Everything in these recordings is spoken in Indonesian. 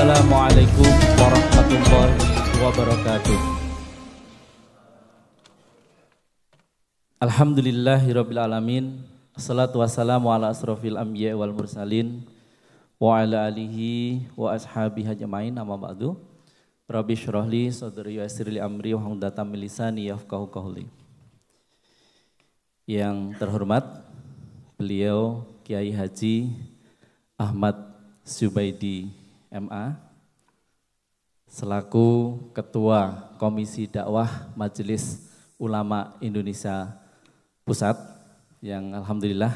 Assalamualaikum warahmatullahi wabarakatuh. Alhamdulillahirabbil alamin. Assalatu wassalamu ala asrofil anbiya wal mursalin wa ala alihi wa ashabihi ajmain, amma ba'du. Rabbi shrah li sadri wa yassir li amri wa hlul 'uqdatam min lisani yafqahu qawli. Yang terhormat beliau Kiai Haji Ahmad Zubaidi MA selaku Ketua Komisi Dakwah Majelis Ulama Indonesia Pusat, yang alhamdulillah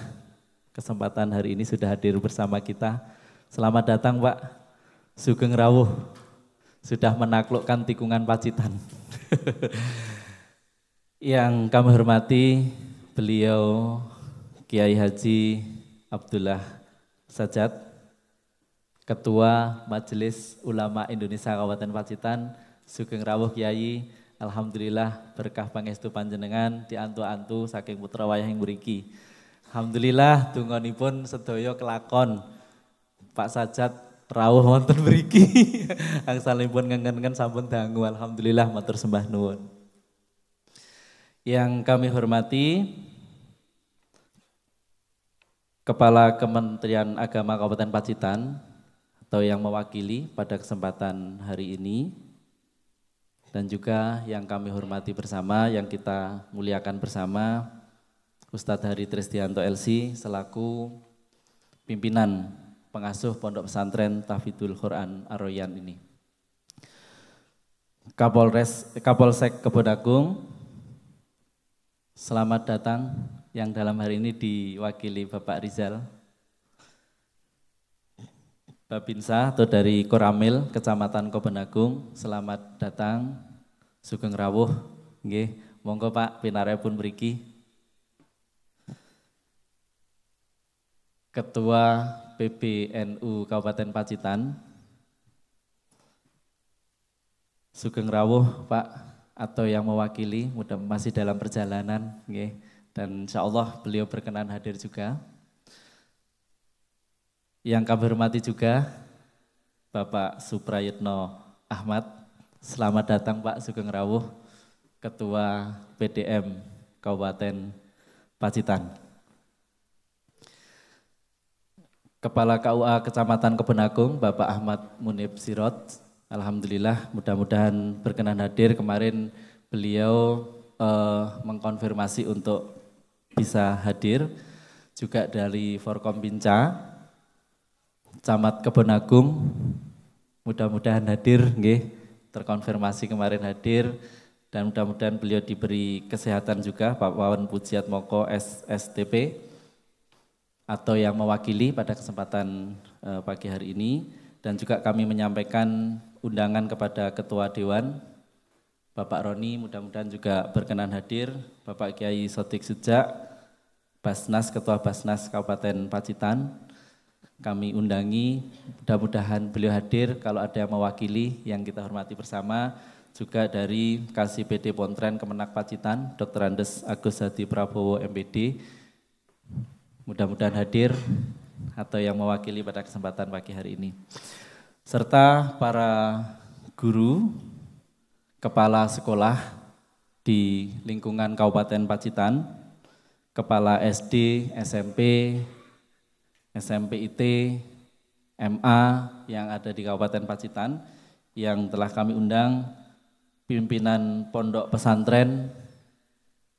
kesempatan hari ini sudah hadir bersama kita. Selamat datang Pak Sugeng Rawuh, sudah menaklukkan tikungan Pacitan. Yang kami hormati beliau Kiai Haji Abdullah Sajat, Ketua Majelis Ulama Indonesia Kabupaten Pacitan. Sugeng rawuh Kiai, alhamdulillah berkah pangestu panjenengan diantu-antu saking putra wayahing mriki. Alhamdulillah donganipun sedaya kelakon. Pak Sajat rawuh wonten mriki. Angsalipun ngengen-ngengen sampun dangu, alhamdulillah matur sembah nuwun. Yang kami hormati Kepala Kementerian Agama Kabupaten Pacitan atau yang mewakili pada kesempatan hari ini, dan juga yang kami hormati bersama, yang kita muliakan bersama, Ustadz Hari Tristianto LC selaku pimpinan pengasuh Pondok Pesantren Tahfidzul Quran Ar-Royan ini. Kapolsek Kebon Agung, selamat datang, yang dalam hari ini diwakili Bapak Rizal. Babinsa atau dari Koramil Kecamatan Kebon Agung, selamat datang. Sugeng rawuh, nggih, monggo Pak pinarepun mriki. Ketua PBNU Kabupaten Pacitan, sugeng rawuh Pak, atau yang mewakili, mudah masih dalam perjalanan, nggih, dan insyaallah beliau berkenan hadir juga. Yang kami hormati juga Bapak Suprayitno Ahmad, selamat datang Pak Sugeng rawuh, Ketua PDM Kabupaten Pacitan. Kepala KUA Kecamatan Kebon Agung Bapak Ahmad Munib Sirot, alhamdulillah mudah-mudahan berkenan hadir. Kemarin beliau mengkonfirmasi untuk bisa hadir. Juga dari Forkompinca Camat Kebon Agung, mudah-mudahan hadir, nggih, terkonfirmasi kemarin hadir, dan mudah-mudahan beliau diberi kesehatan juga, Pak Wawan Pujiat Moko SSTP, atau yang mewakili pada kesempatan pagi hari ini. Dan juga kami menyampaikan undangan kepada Ketua Dewan, Bapak Roni, mudah-mudahan juga berkenan hadir, Bapak Kiai Sodik Sujak, Basnas, Ketua Basnas Kabupaten Pacitan, kami undangi, mudah-mudahan beliau hadir. Kalau ada yang mewakili yang kita hormati bersama, juga dari KSIPD Pontren Kemenak Pacitan, Dr. Andes Agus Hadi Prabowo MPD, mudah-mudahan hadir, atau yang mewakili pada kesempatan pagi hari ini. Serta para guru, kepala sekolah di lingkungan Kabupaten Pacitan, kepala SD, SMP, SMP IT, MA yang ada di Kabupaten Pacitan, yang telah kami undang, pimpinan pondok pesantren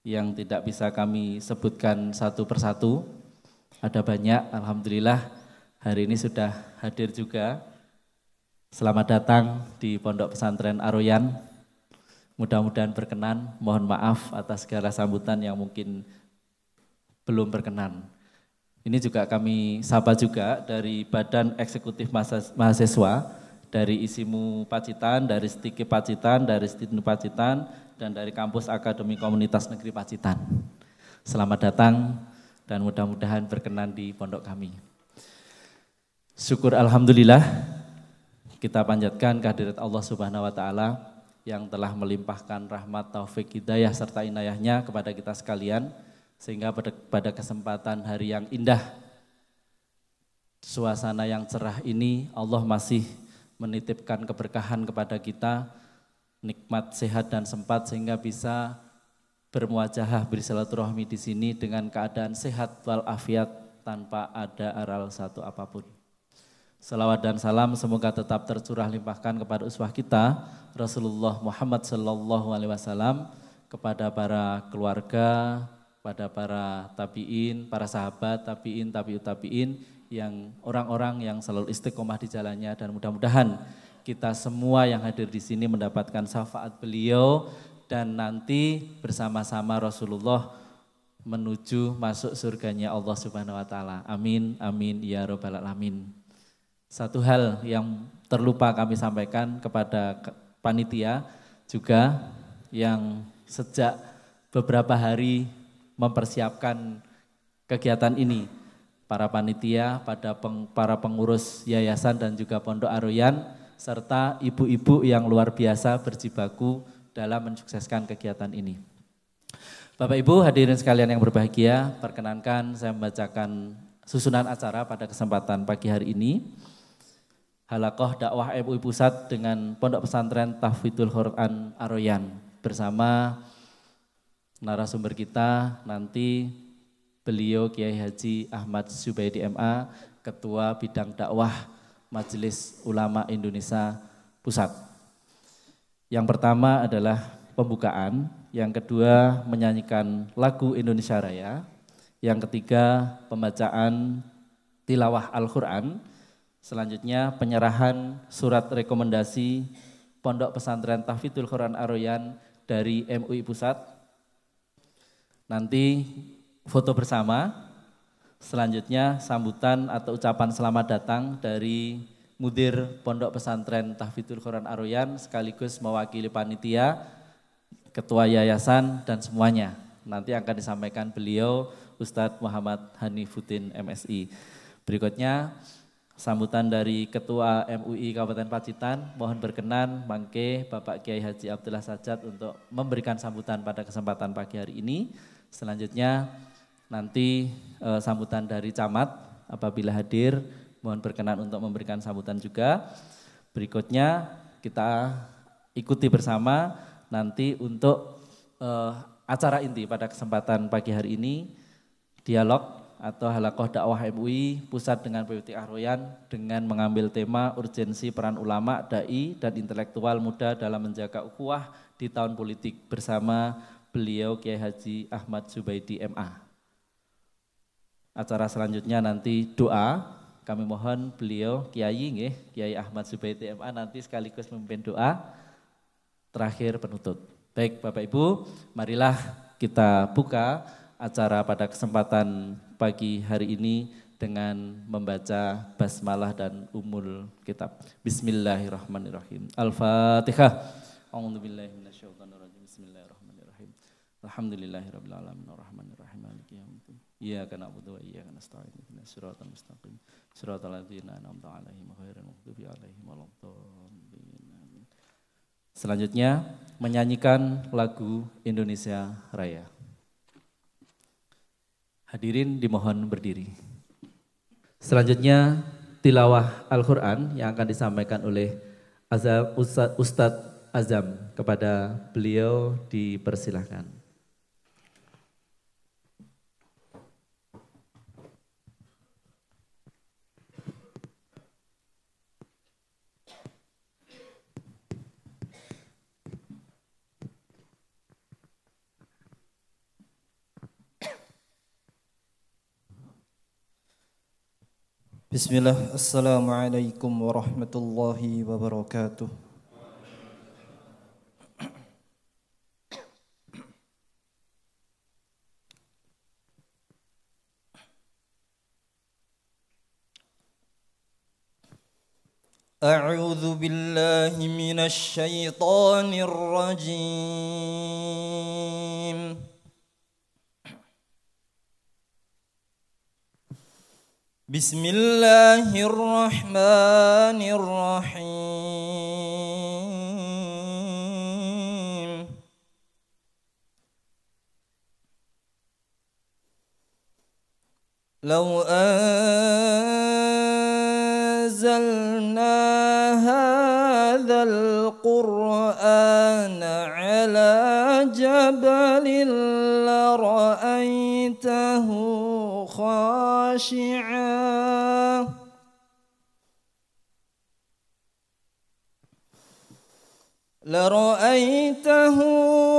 yang tidak bisa kami sebutkan satu persatu, ada banyak, alhamdulillah hari ini sudah hadir juga. Selamat datang di Pondok Pesantren Ar-Royan, mudah-mudahan berkenan, mohon maaf atas segala sambutan yang mungkin belum berkenan. Ini juga kami sapa juga dari Badan Eksekutif Mahasiswa, dari ISIMU Pacitan, dari STIKI Pacitan, dari STINU Pacitan, dan dari Kampus Akademi Komunitas Negeri Pacitan. Selamat datang dan mudah-mudahan berkenan di pondok kami. Syukur alhamdulillah kita panjatkan kehadirat Allah Subhanahu wa taala yang telah melimpahkan rahmat, taufik, hidayah serta inayahnya kepada kita sekalian, sehingga pada kesempatan hari yang indah, suasana yang cerah ini, Allah masih menitipkan keberkahan kepada kita, nikmat, sehat dan sempat sehingga bisa bermuajahah bersilaturahmi di sini dengan keadaan sehat walafiat tanpa ada aral satu apapun. Salawat dan salam semoga tetap tercurah limpahkan kepada uswah kita Rasulullah Muhammad sallallahu alaihi wasallam, kepada para keluarga, pada para tabiin, para sahabat, tabiin, tabiut tabiin, yang orang-orang yang selalu istiqomah di jalannya, dan mudah-mudahan kita semua yang hadir di sini mendapatkan syafaat beliau dan nanti bersama-sama Rasulullah menuju masuk surganya Allah Subhanahu wa taala. Amin amin ya rabbal alamin. Satu hal yang terlupa kami sampaikan kepada panitia juga yang sejak beberapa hari mempersiapkan kegiatan ini. Para panitia, para pengurus yayasan dan juga Pondok Ar-Royan, serta ibu-ibu yang luar biasa berjibaku dalam mensukseskan kegiatan ini. Bapak Ibu hadirin sekalian yang berbahagia, perkenankan saya membacakan susunan acara pada kesempatan pagi hari ini. Halaqah dakwah MUI Pusat dengan Pondok Pesantren Tahfidzul Quran Ar-Royan bersama narasumber kita nanti beliau Kiai Haji Ahmad Zubaidi MA, Ketua Bidang Dakwah Majelis Ulama Indonesia Pusat. Yang pertama adalah pembukaan, yang kedua menyanyikan lagu Indonesia Raya, yang ketiga pembacaan tilawah Al-Quran, selanjutnya penyerahan surat rekomendasi Pondok Pesantren Tahfidzul Quran Ar-Royan dari MUI Pusat. Nanti foto bersama, selanjutnya sambutan atau ucapan selamat datang dari Mudir Pondok Pesantren Tahfidzul Quran Ar-Royan sekaligus mewakili panitia, ketua yayasan dan semuanya. Nanti akan disampaikan beliau Ustadz Muhammad Hanifuddin MSI. Berikutnya sambutan dari Ketua MUI Kabupaten Pacitan, mohon berkenan Mangke Bapak Kiai Haji Abdullah Sajat untuk memberikan sambutan pada kesempatan pagi hari ini. Selanjutnya nanti sambutan dari Camat apabila hadir, mohon berkenan untuk memberikan sambutan juga. Berikutnya kita ikuti bersama nanti untuk acara inti pada kesempatan pagi hari ini, dialog atau halaqah dakwah MUI Pusat dengan PWT Ar-Royan dengan mengambil tema urgensi peran ulama, dai dan intelektual muda dalam menjaga ukhuwah di tahun politik bersama beliau Kiai Haji Ahmad Zubaidi MA. Acara selanjutnya nanti doa, kami mohon beliau Kiai Ahmad Zubaidi MA nanti sekaligus memimpin doa terakhir penutup. Baik Bapak Ibu, marilah kita buka acara pada kesempatan pagi hari ini dengan membaca basmalah dan umul kitab. Bismillahirrahmanirrahim. Al-Fatihah. A'udzubillahi minasyaitonirrajim. Bismillahirrahmanirrahim. Alhamdulillahirabbil alamin arrahmanirrahim maliki yaumiddin. Iyyaka na'budu wa iyyaka nasta'in. Ihdinas siratal mustaqim. Siratal ladzina an'amta 'alaihim ghairil maghdubi 'alaihim waladdallin. Selanjutnya menyanyikan lagu Indonesia Raya. Hadirin dimohon berdiri. Selanjutnya tilawah Al-Quran yang akan disampaikan oleh Ustadz Azam. Kepada beliau dipersilahkan. Bismillah, Assalamualaikum warahmatullahi wabarakatuh. A'udzu billahi minasy syaithanir rajim. Bismillahirrahmanirrahim. Law anzalna القرآن على جبل لرأيته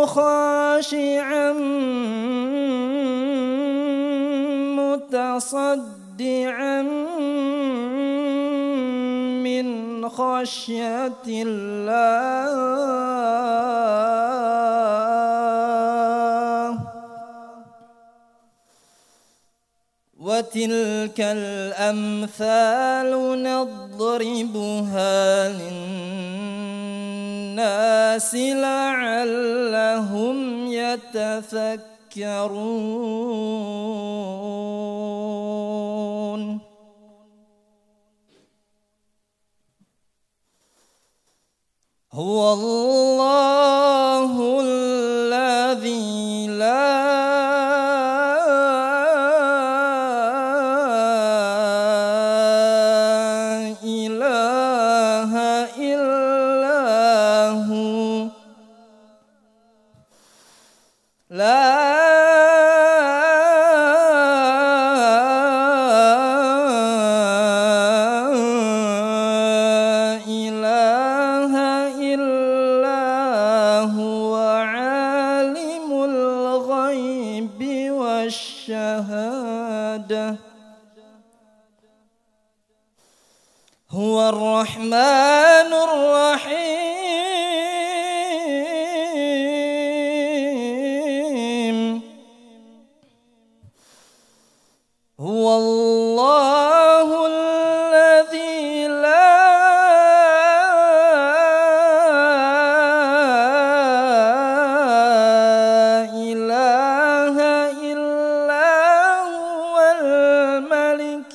خاشعا متصدعا من خشية الله وتلك الأمثال نضربها للناس لعلهم يتفكرون هو الله الذي لا إله إلا هو لا هو الرحمن الرحيم هو الله الذي لا إله إلا هو الملك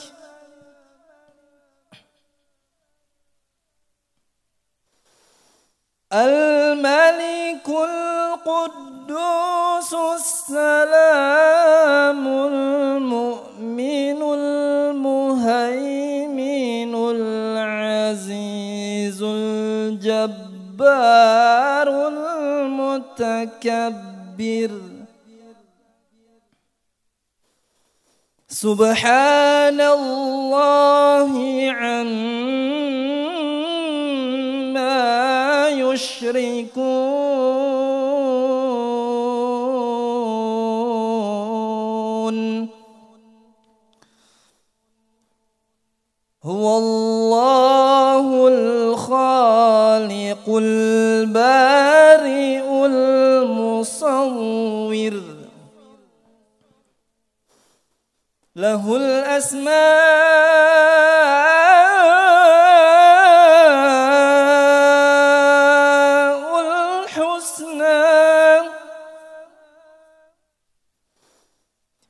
القدوس السلام المؤمن المهيمن العزيز الجبار المتكبر سبحان الله عما يشركون هو الله الخالق البارئ المصور له الأسماء الحسنى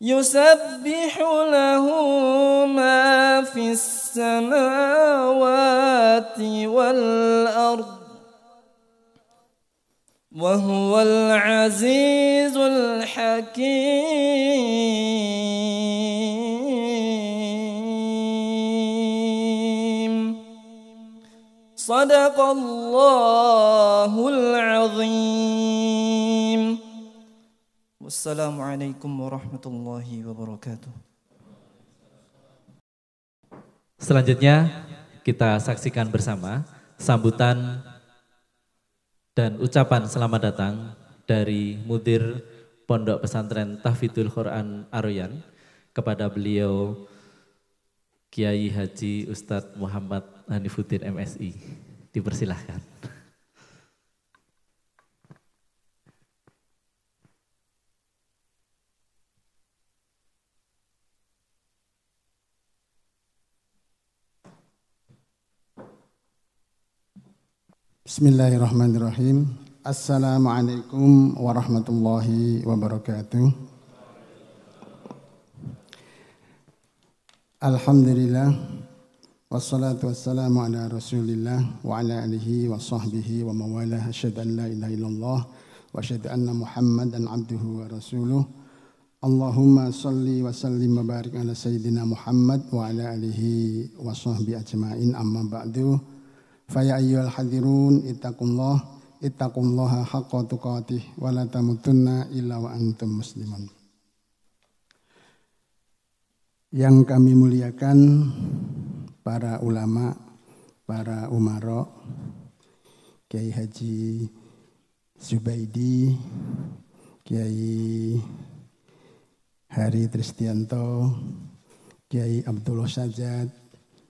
يسبح له ما في السماوات والأرض وهو العزيز الحكيم صدق الله العظيم والسلام عليكم ورحمة الله وبركاته. Selanjutnya kita saksikan bersama sambutan dan ucapan selamat datang dari Mudir Pondok Pesantren Tahfidzul Quran Aroyan kepada beliau Kiai Haji Ustadz Muhammad Hanifuddin MSI. Dipersilahkan. Bismillahirrahmanirrahim. Assalamualaikum warahmatullahi wabarakatuh. Alhamdulillah wassalatu wassalamu ala Rasulillah wa ala alihi wa sahbihi wa mawalah. Asyhadu an la ilaha illallah wa asyhadu anna Muhammadan abduhu wa rasuluh. Allahumma salli wa sallim wa barik ala sayyidina Muhammad wa ala alihi wa sahbihi ajmain. Amma ba'du. Fa ya ayyuhal hadirun ittaqullaha haqqa tuqatih wa la tamutunna illa wa antum muslimun. Yang kami muliakan para ulama, para umara, Kiai Haji Zubaidi, Kiai Hari Tristianto, Kiai Abdullah Sajad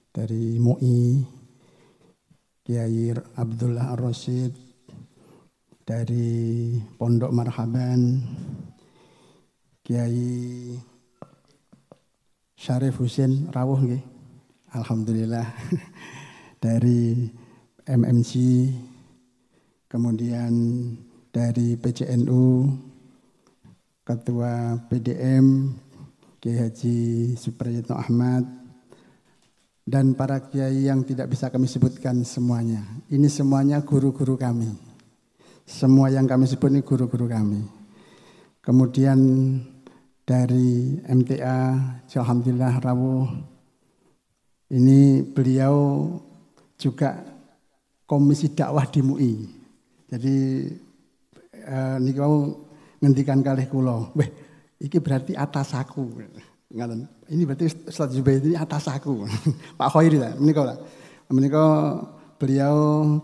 dari MUI, Kiai Abdullah Ar-Rasyid dari Pondok Marhaban, Kiai Syarif Husin Rawuh nggih. Alhamdulillah dari MMC, kemudian dari PCNU, Ketua PDM, Kiai Haji Suprayitno Ahmad, dan para kiai yang tidak bisa kami sebutkan semuanya. Ini semuanya guru-guru kami. Semua yang kami sebut ini guru-guru kami. Kemudian dari MTA, alhamdulillah rawuh. Ini beliau juga komisi dakwah di MUI. Jadi niki wau ngendikan kalih kula, "Weh, iki berarti atas aku." Ngaten. Ini berarti Ustaz Zubaidi ini atas aku. Pak Khairi lah, menika beliau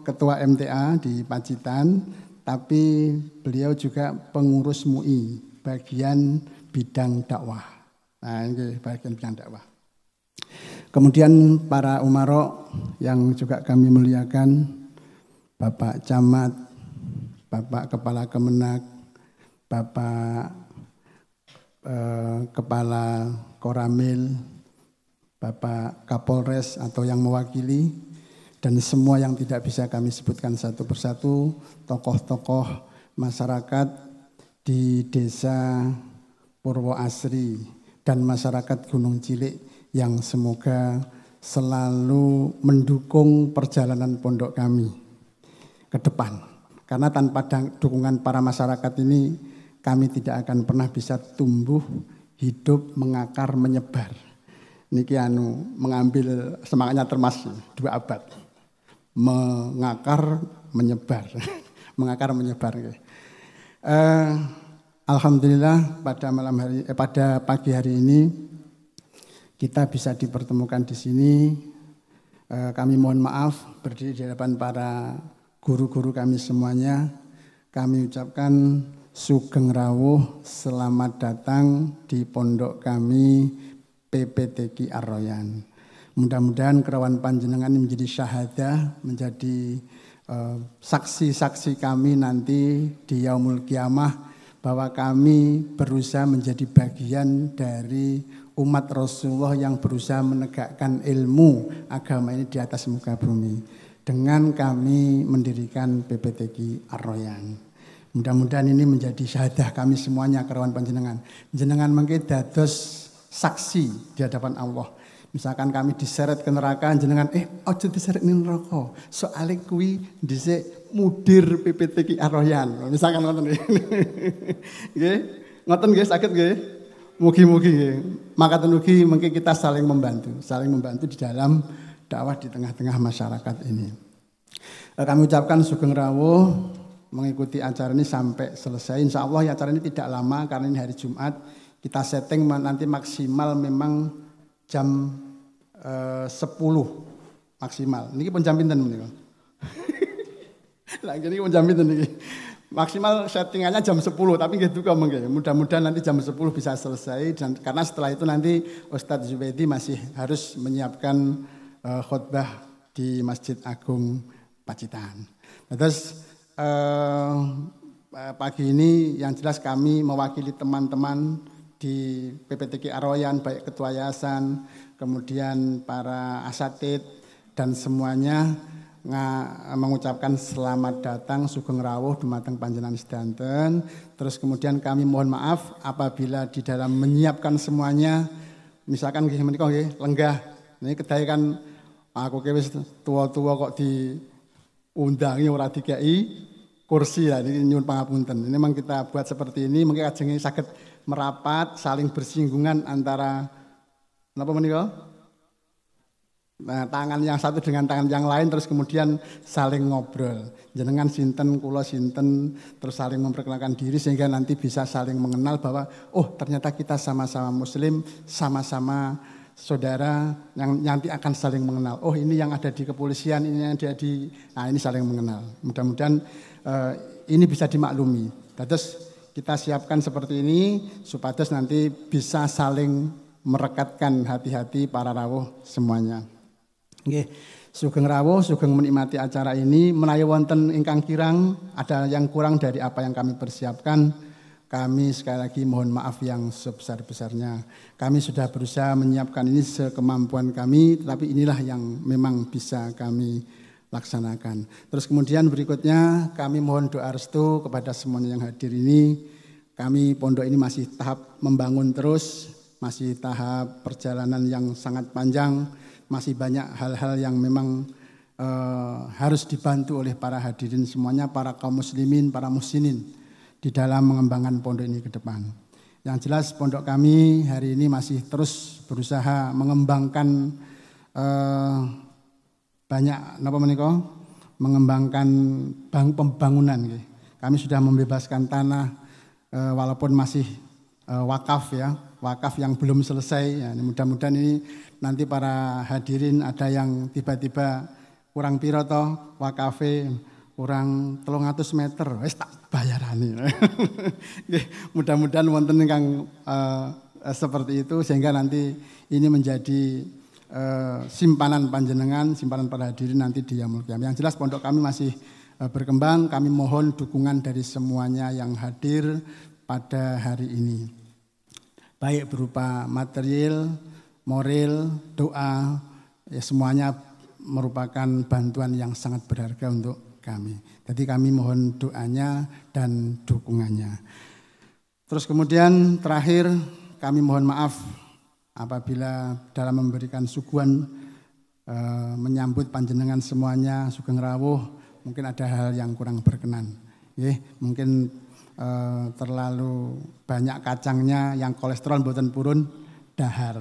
ketua MTA di Pacitan, tapi beliau juga pengurus MUI bagian bidang dakwah. Nah, ini bagian bidang dakwah. Kemudian para umara yang juga kami muliakan, Bapak Camat, Bapak Kepala Kemenak, Bapak Kepala Koramil, Bapak Kapolres atau yang mewakili, dan semua yang tidak bisa kami sebutkan satu persatu, tokoh-tokoh masyarakat di desa Purwo Asri dan masyarakat Gunung Cilik yang semoga selalu mendukung perjalanan pondok kami ke depan. Karena tanpa dukungan para masyarakat ini, kami tidak akan pernah bisa tumbuh, hidup, mengakar, menyebar. Niki mengambil semangatnya Termas 2 abad. Mengakar, menyebar. Mengakar, menyebar. Alhamdulillah pada pagi hari ini kita bisa dipertemukan di sini. Kami mohon maaf berdiri di hadapan para guru-guru kami semuanya. Kami ucapkan sugeng rawuh, selamat datang di pondok kami PPTQ Ar-Royan. Mudah-mudahan kerawan panjenengan menjadi syahadah, menjadi saksi-saksi kami nanti di Yaumul Qiyamah bahwa kami berusaha menjadi bagian dari umat Rasulullah yang berusaha menegakkan ilmu agama ini di atas muka bumi dengan kami mendirikan PPTQ Ar-Royan. Mudah-mudahan ini menjadi syahadah kami semuanya kerawan panjenengan. Jenengan mengke dados saksi di hadapan Allah. Misalkan kami diseret ke neraka, jenengan ojo diseret ning neraka. Soale kuwi dhisik mudir PPTQ Ar-Royan. Misalkan ngoten nggih. Ngoten nggih saged nggih. Mugi-mugi nggih. Makaten ugi mengke kita saling membantu di dalam dakwah di tengah-tengah masyarakat ini. Kami ucapkan sugeng rawuh mengikuti acara ini sampai selesai. Insya Allah acara ini tidak lama karena ini hari Jumat. Kita setting nanti maksimal memang jam 10 maksimal. Niki pun jam pinten menika. Lah niki pun jam pinten niki. Maksimal settingannya jam 10 tapi nggih duka mengke. Mudah-mudahan nanti jam 10 bisa selesai dan karena setelah itu nanti Ustadz Zubaidi masih harus menyiapkan khutbah di Masjid Agung Pacitan. Nah, terus pagi ini yang jelas kami mewakili teman-teman di PPTQ Ar-Royan, baik ketua yayasan, kemudian para asatid dan semuanya mengucapkan selamat datang sugeng rawuh dumateng panjenengan sedanten. Terus kemudian kami mohon maaf apabila di dalam menyiapkan semuanya misalkan nggih menika nggih lenggah. Ini kedai kan aku wis tua-tua kok diundangi ora dikai kursi lah, ini nyuwun pangapunten. Ini memang kita buat seperti ini, mungkin ajeng saged merapat, saling bersinggungan antara napa menika? Nah, tangan yang satu dengan tangan yang lain terus kemudian saling ngobrol. Jenengan sinten, kula sinten, terus saling memperkenalkan diri sehingga nanti bisa saling mengenal bahwa oh ternyata kita sama-sama muslim, sama-sama saudara yang nanti akan saling mengenal. Oh ini yang ada di kepolisian, ini yang ada di, nah ini saling mengenal. Mudah-mudahan ini bisa dimaklumi. Terus kita siapkan seperti ini supaya nanti bisa saling merekatkan hati-hati para rawuh semuanya. Nggih, sugeng rawuh, sugeng menikmati acara ini. Menawi wonten ingkang kirang, ada yang kurang dari apa yang kami persiapkan, kami sekali lagi mohon maaf yang sebesar-besarnya. Kami sudah berusaha menyiapkan ini sekemampuan kami, tetapi inilah yang memang bisa kami laksanakan. Terus kemudian berikutnya kami mohon doa restu kepada semuanya yang hadir ini. Kami pondok ini masih tahap membangun terus, masih tahap perjalanan yang sangat panjang. Masih banyak hal-hal yang memang harus dibantu oleh para hadirin semuanya, para kaum muslimin, para muhsinin di dalam mengembangkan pondok ini ke depan. Yang jelas pondok kami hari ini masih terus berusaha mengembangkan banyak mengembangkan pembangunan. Kami sudah membebaskan tanah walaupun masih wakaf ya. Wakaf yang belum selesai, ya, mudah-mudahan ini nanti para hadirin ada yang tiba-tiba kurang piro toh wakafe kurang 300 meter, wis tak bayarani. Mudah-mudahan wonten ingkang seperti itu sehingga nanti ini menjadi simpanan panjenengan, simpanan para hadirin nanti di Yaumul Qiyamah. Yang jelas pondok kami masih berkembang, kami mohon dukungan dari semuanya yang hadir pada hari ini. Baik berupa material, moral, doa, ya semuanya merupakan bantuan yang sangat berharga untuk kami. Jadi kami mohon doanya dan dukungannya. Terus kemudian terakhir kami mohon maaf apabila dalam memberikan suguhan menyambut panjenengan semuanya sugeng rawuh mungkin ada hal yang kurang berkenan. Mungkin terlalu banyak kacangnya yang kolesterol mboten purun dahar.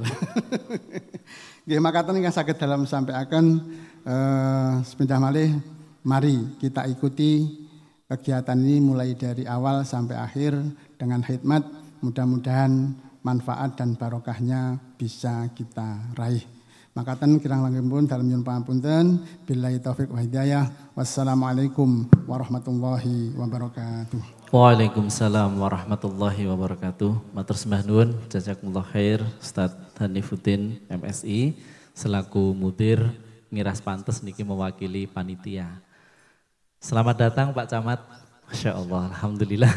Nggih makaten ingkang saged dalam sampai akan sepindah malih mari kita ikuti kegiatan ini mulai dari awal sampai akhir dengan hikmat, mudah-mudahan manfaat dan barokahnya bisa kita raih. Makaten kirang langkungipun dalem nyuwun pangapunten, billahi taufik wa hidayah. Wassalamualaikum warahmatullahi wabarakatuh. Waalaikumsalam warahmatullahi wabarakatuh. Matur sembah nuwun, jazakumullah khair Ustaz Hanifuddin MSI selaku mudir ngiras pantes niki mewakili panitia. Selamat datang Pak Camat. Masya Allah, Alhamdulillah.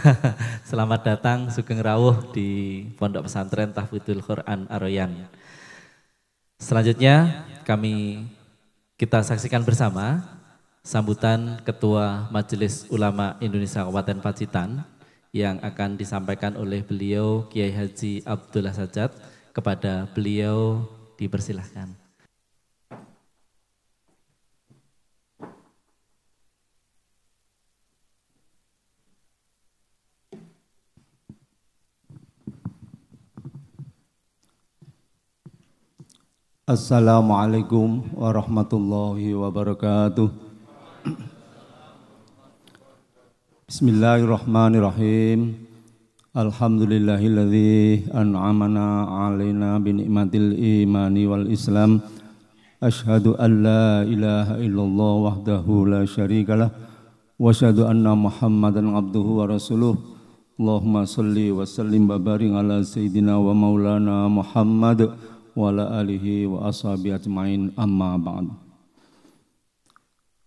Selamat datang sugeng rawuh di Pondok Pesantren Tahfidzul Quran Ar-Rayyan. Selanjutnya kita saksikan bersama sambutan Ketua Majelis Ulama Indonesia Kabupaten Pacitan yang akan disampaikan oleh beliau Kiai Haji Abdullah Sajat. Kepada beliau dipersilahkan. Assalamualaikum warahmatullahi wabarakatuh. Bismillahirrahmanirrahim. Alhamdulillahilladzi an'amana 'alaina bi ni'matil imani wal islam. Asyhadu an la ilaha illallah wahdahu la syarikalah wa asyhadu anna Muhammadan abduhu wa rasuluh. Allahumma shalli wa sallim wa barik ala sayyidina wa maulana Muhammad wa ala alihi wa ashabihi ajmain, amma ba'd.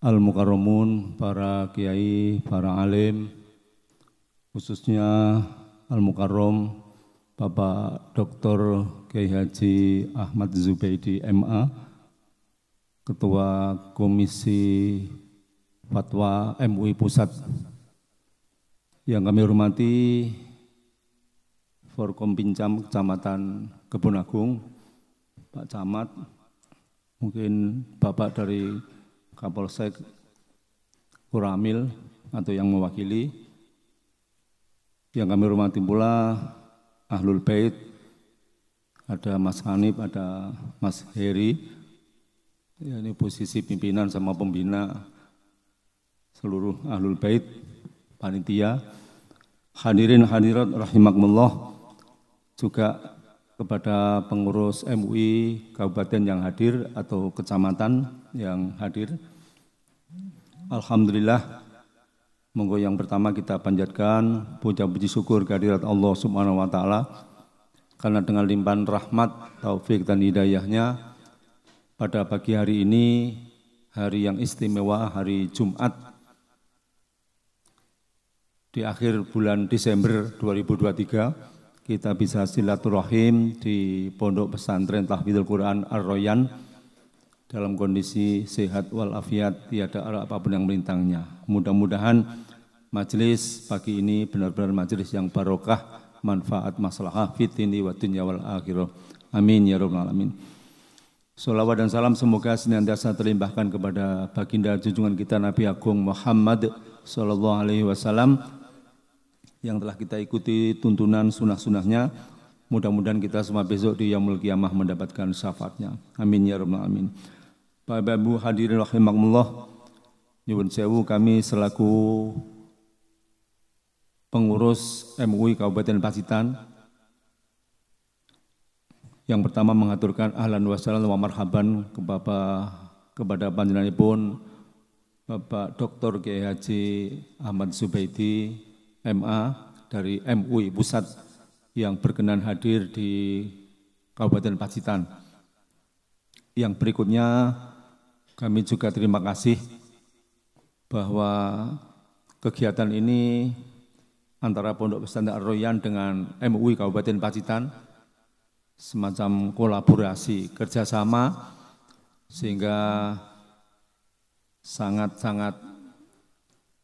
Al-Mukarramun, para kiai, para alim, khususnya Al-Mukarram Bapak Dr. Kiai Haji Ahmad Zubaidi MA, Ketua Komisi Fatwa MUI Pusat. Yang kami hormati Forkompinjam Kecamatan Kebon Pak Camat, mungkin Bapak dari Kapolsek Kuramil atau yang mewakili. Yang kami hormati pula Ahlul Bait, ada Mas Hanif, ada Mas Heri, Ya, ini posisi pimpinan sama pembina seluruh ahlul bait, panitia, hadirin hadirat rahimakumullah, juga kepada pengurus MUI kabupaten yang hadir atau kecamatan yang hadir. Alhamdulillah, monggo yang pertama kita panjatkan puja puji syukur kehadirat Allah Subhanahu wa taala karena dengan limpahan rahmat, taufik dan hidayahnya pada pagi hari ini, hari yang istimewa, hari Jumat di akhir bulan Desember 2023, kita bisa silaturahim di Pondok Pesantren Tahfidzul Quran Ar-Royan dalam kondisi sehat walafiat, tiada apapun yang melintangnya. Mudah-mudahan majelis pagi ini benar-benar majelis yang barokah, manfaat, maslahah, fitni wa dunya wal akhirah. Amin ya rabbal alamin. Sholawat dan salam semoga senantiasa terlimpahkan kepada baginda junjungan kita Nabi Agung Muhammad sallallahu alaihi wasallam yang telah kita ikuti tuntunan sunnah-sunnahnya. Mudah-mudahan kita semua besok di Yaumul Qiyamah mendapatkan syafaatnya. Amin ya rabbal alamin. Bapak Ibu hadirin rahimakumullah, nyuwun sewu, kami selaku pengurus MUI Kabupaten Pacitan yang pertama mengaturkan ahlan wa sahlan wa marhaban kepada panjenenganipun Bapak Dr. Kiai Haji Ahmad Zubaidi MA dari MUI Pusat yang berkenan hadir di Kabupaten Pacitan. Yang berikutnya kami juga terima kasih bahwa kegiatan ini antara Pondok Pesantren Ar-Royan dengan MUI Kabupaten Pacitan semacam kolaborasi kerjasama sehingga sangat-sangat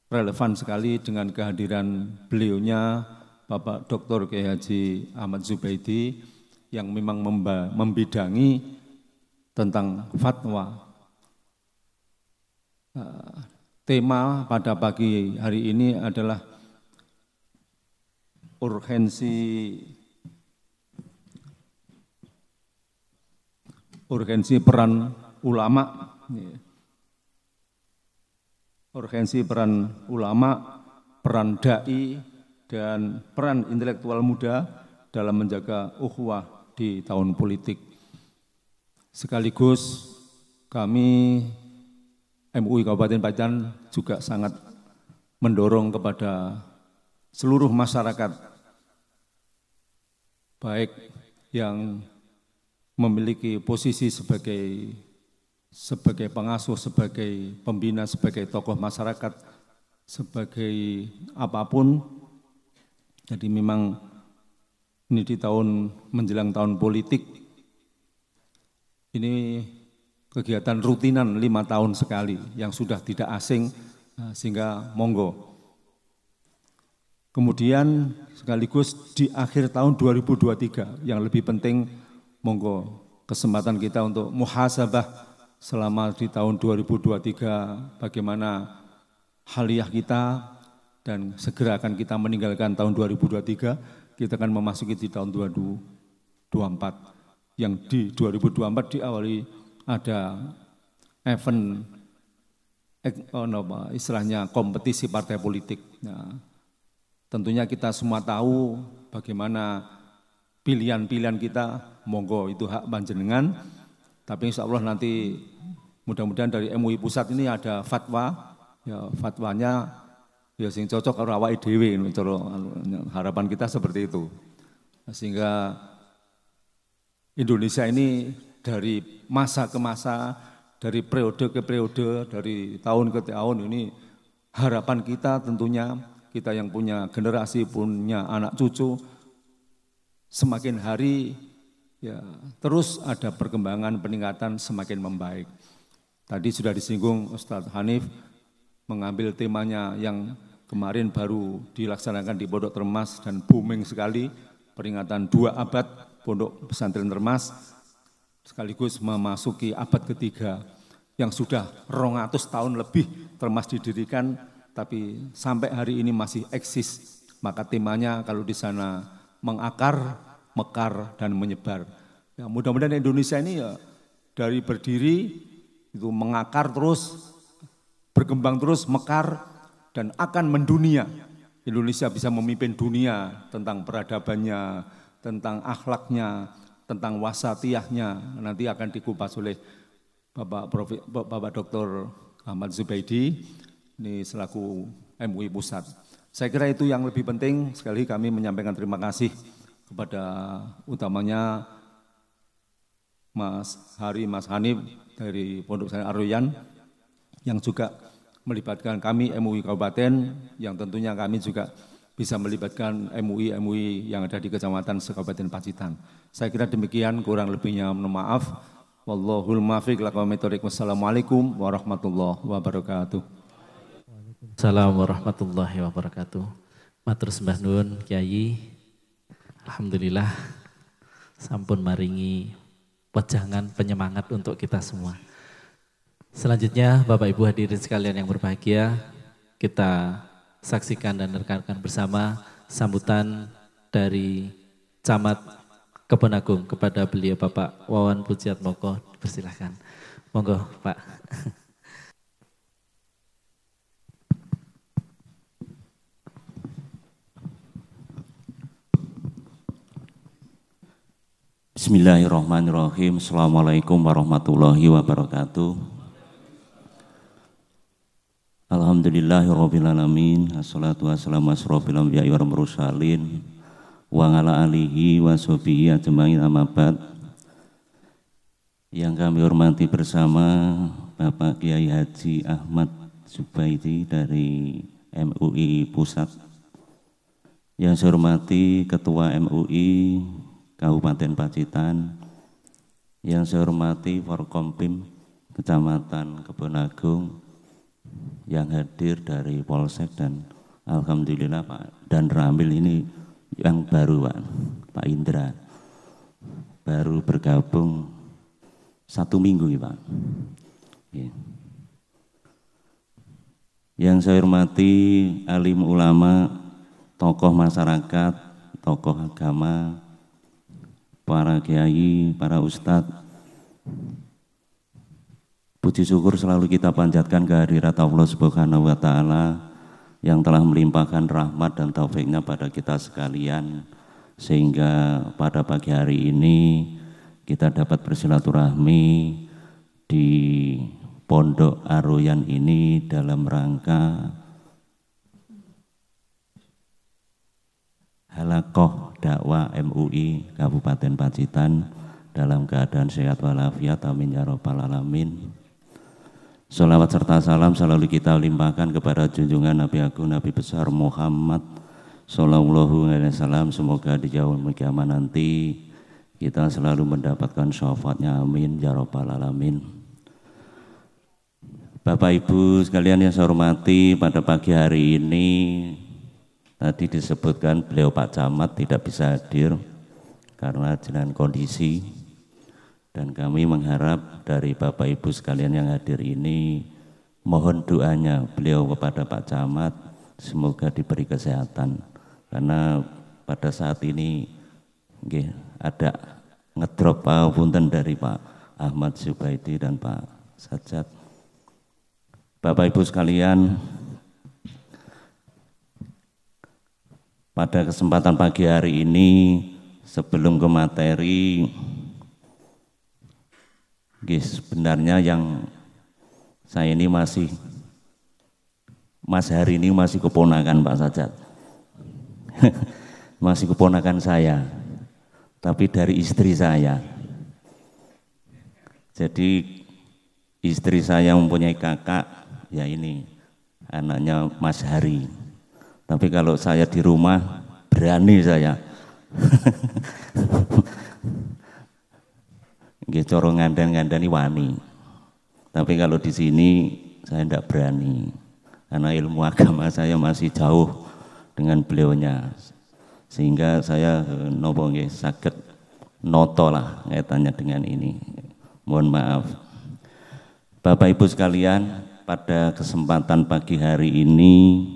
relevan sekali dengan kehadiran beliaunya Bapak Dr. Kiai Haji Ahmad Zubaidi yang memang membidangi tentang fatwa. Tema pada pagi hari ini adalah urgensi peran ulama. Urgensi peran ulama, peran dai, dan peran intelektual muda dalam menjaga ukhuwah di tahun politik. Sekaligus kami MUI Kabupaten Pacitan juga sangat mendorong kepada seluruh masyarakat, baik yang memiliki posisi sebagai pengasuh, sebagai pembina, sebagai tokoh masyarakat, sebagai apapun. Jadi memang ini di tahun menjelang tahun politik, ini kegiatan rutinan 5 tahun sekali yang sudah tidak asing, sehingga monggo. Kemudian sekaligus di akhir tahun 2023 yang lebih penting, monggo kesempatan kita untuk muhasabah selama di tahun 2023 bagaimana haliyah kita, dan segera akan kita meninggalkan tahun 2023, kita akan memasuki di tahun 2024 yang di 2024 diawali ada event istilahnya kompetisi partai politik. Nah, tentunya kita semua tahu bagaimana pilihan-pilihan kita, monggo itu hak panjenengan. Tapi insya Allah nanti mudah-mudahan dari MUI Pusat ini ada fatwa, ya fatwanya ya sing cocok karo awake dhewe, harapan kita seperti itu. Sehingga Indonesia ini dari masa ke masa, dari periode ke periode, dari tahun ke tahun ini harapan kita tentunya kita yang punya generasi, punya anak cucu, semakin hari ya terus ada perkembangan, peningkatan semakin membaik. Tadi sudah disinggung Ustadz Hanif mengambil temanya yang kemarin baru dilaksanakan di Pondok Termas dan booming sekali, peringatan 2 abad Pondok Pesantren Termas, sekaligus memasuki abad ketiga yang sudah 200 tahun lebih Termas didirikan, tapi sampai hari ini masih eksis. Maka temanya kalau di sana mengakar, mekar, dan menyebar. Ya, mudah-mudahan Indonesia ini ya dari berdiri itu mengakar terus, berkembang terus, mekar, dan akan mendunia. Indonesia bisa memimpin dunia tentang peradabannya, tentang akhlaknya, tentang wasatiyahnya. Nanti akan dikupas oleh Bapak Dr. Ahmad Zubaidi, ini selaku MUI Pusat. Saya kira itu yang lebih penting. Sekali kami menyampaikan terima kasih kepada utamanya Mas Hari, Mas Hanif dari Pondok Pesantren Ar-Rayyan yang juga melibatkan kami MUI Kabupaten, yang tentunya kami juga bisa melibatkan MUI yang ada di Kecamatan Kabupaten Pacitan. Saya kira demikian, kurang lebihnya mohon maaf. Wallahul muwaffiq. Wassalamualaikum warahmatullahi wabarakatuh. Assalamualaikum warahmatullahi wabarakatuh. Matur sembah nuwun Kyai. Alhamdulillah sampun maringi wejangan penyemangat untuk kita semua. Selanjutnya Bapak Ibu hadirin sekalian yang berbahagia, kita saksikan dan rekan-rekan bersama sambutan dari Camat Kebon Agung kepada beliau Bapak Wawan Pujiatmoko. Persilahkan. Monggo Pak. Bismillahirrahmanirrahim. Assalamualaikum warahmatullahi wabarakatuh. Alhamdulillahirrabbilalamin. Assalatu wassalamu asrofil anbiya'i wal mursalin wa ala alihi wa sahbihi ajma'in, amma ba'd. Yang kami hormati bersama Bapak Kiai Haji Ahmad Zubaidi dari MUI Pusat. Yang saya hormati Ketua MUI Kabupaten Pacitan, yang saya hormati Forkompim Kecamatan Kebon Agung, yang hadir dari Polsek, dan alhamdulillah Pak Dan Ramil ini yang baru Pak Indra, baru bergabung 1 minggu ya Pak. Yang saya hormati alim ulama, tokoh masyarakat, tokoh agama, para kiai, para ustadz. Puji syukur selalu kita panjatkan kehadirat Allah Subhanahu wa Ta'ala yang telah melimpahkan rahmat dan taufiknya pada kita sekalian, sehingga pada pagi hari ini kita dapat bersilaturahmi di Pondok Ar-Rayyan ini dalam rangka Halaqah dakwah MUI Kabupaten Pacitan dalam keadaan sehat walafiat, amin ya rabbal alamin. Sholawat serta salam selalu kita limpahkan kepada junjungan Nabi Agung, Nabi besar Muhammad Sallallahu Alaihi Wasallam. Semoga di yaumul kiamat nanti kita selalu mendapatkan syafaatnya, amin ya rabbal alamin. Bapak Ibu sekalian yang saya hormati, pada pagi hari ini tadi disebutkan beliau Pak Camat tidak bisa hadir karena dengan kondisi. Dan kami mengharap dari Bapak Ibu sekalian yang hadir ini, mohon doanya beliau kepada Pak Camat, semoga diberi kesehatan. Karena pada saat ini ada ngedrop punten dari Pak Ahmad Zubaidi dan Pak Sajat. Bapak Ibu sekalian, pada kesempatan pagi hari ini, sebelum ke materi, sebenarnya yang saya ini Mas Hari ini masih keponakan Pak Sajat. Masih keponakan saya, tapi dari istri saya. Jadi istri saya mempunyai kakak, ya ini anaknya Mas Hari. Tapi kalau saya di rumah berani saya. Coro ngandani wani. Tapi kalau di sini saya tidak berani. Karena ilmu agama saya masih jauh dengan beliaunya. Sehingga saya nopo sakit noto lah kaitannya dengan ini. Mohon maaf. Bapak Ibu sekalian, pada kesempatan pagi hari ini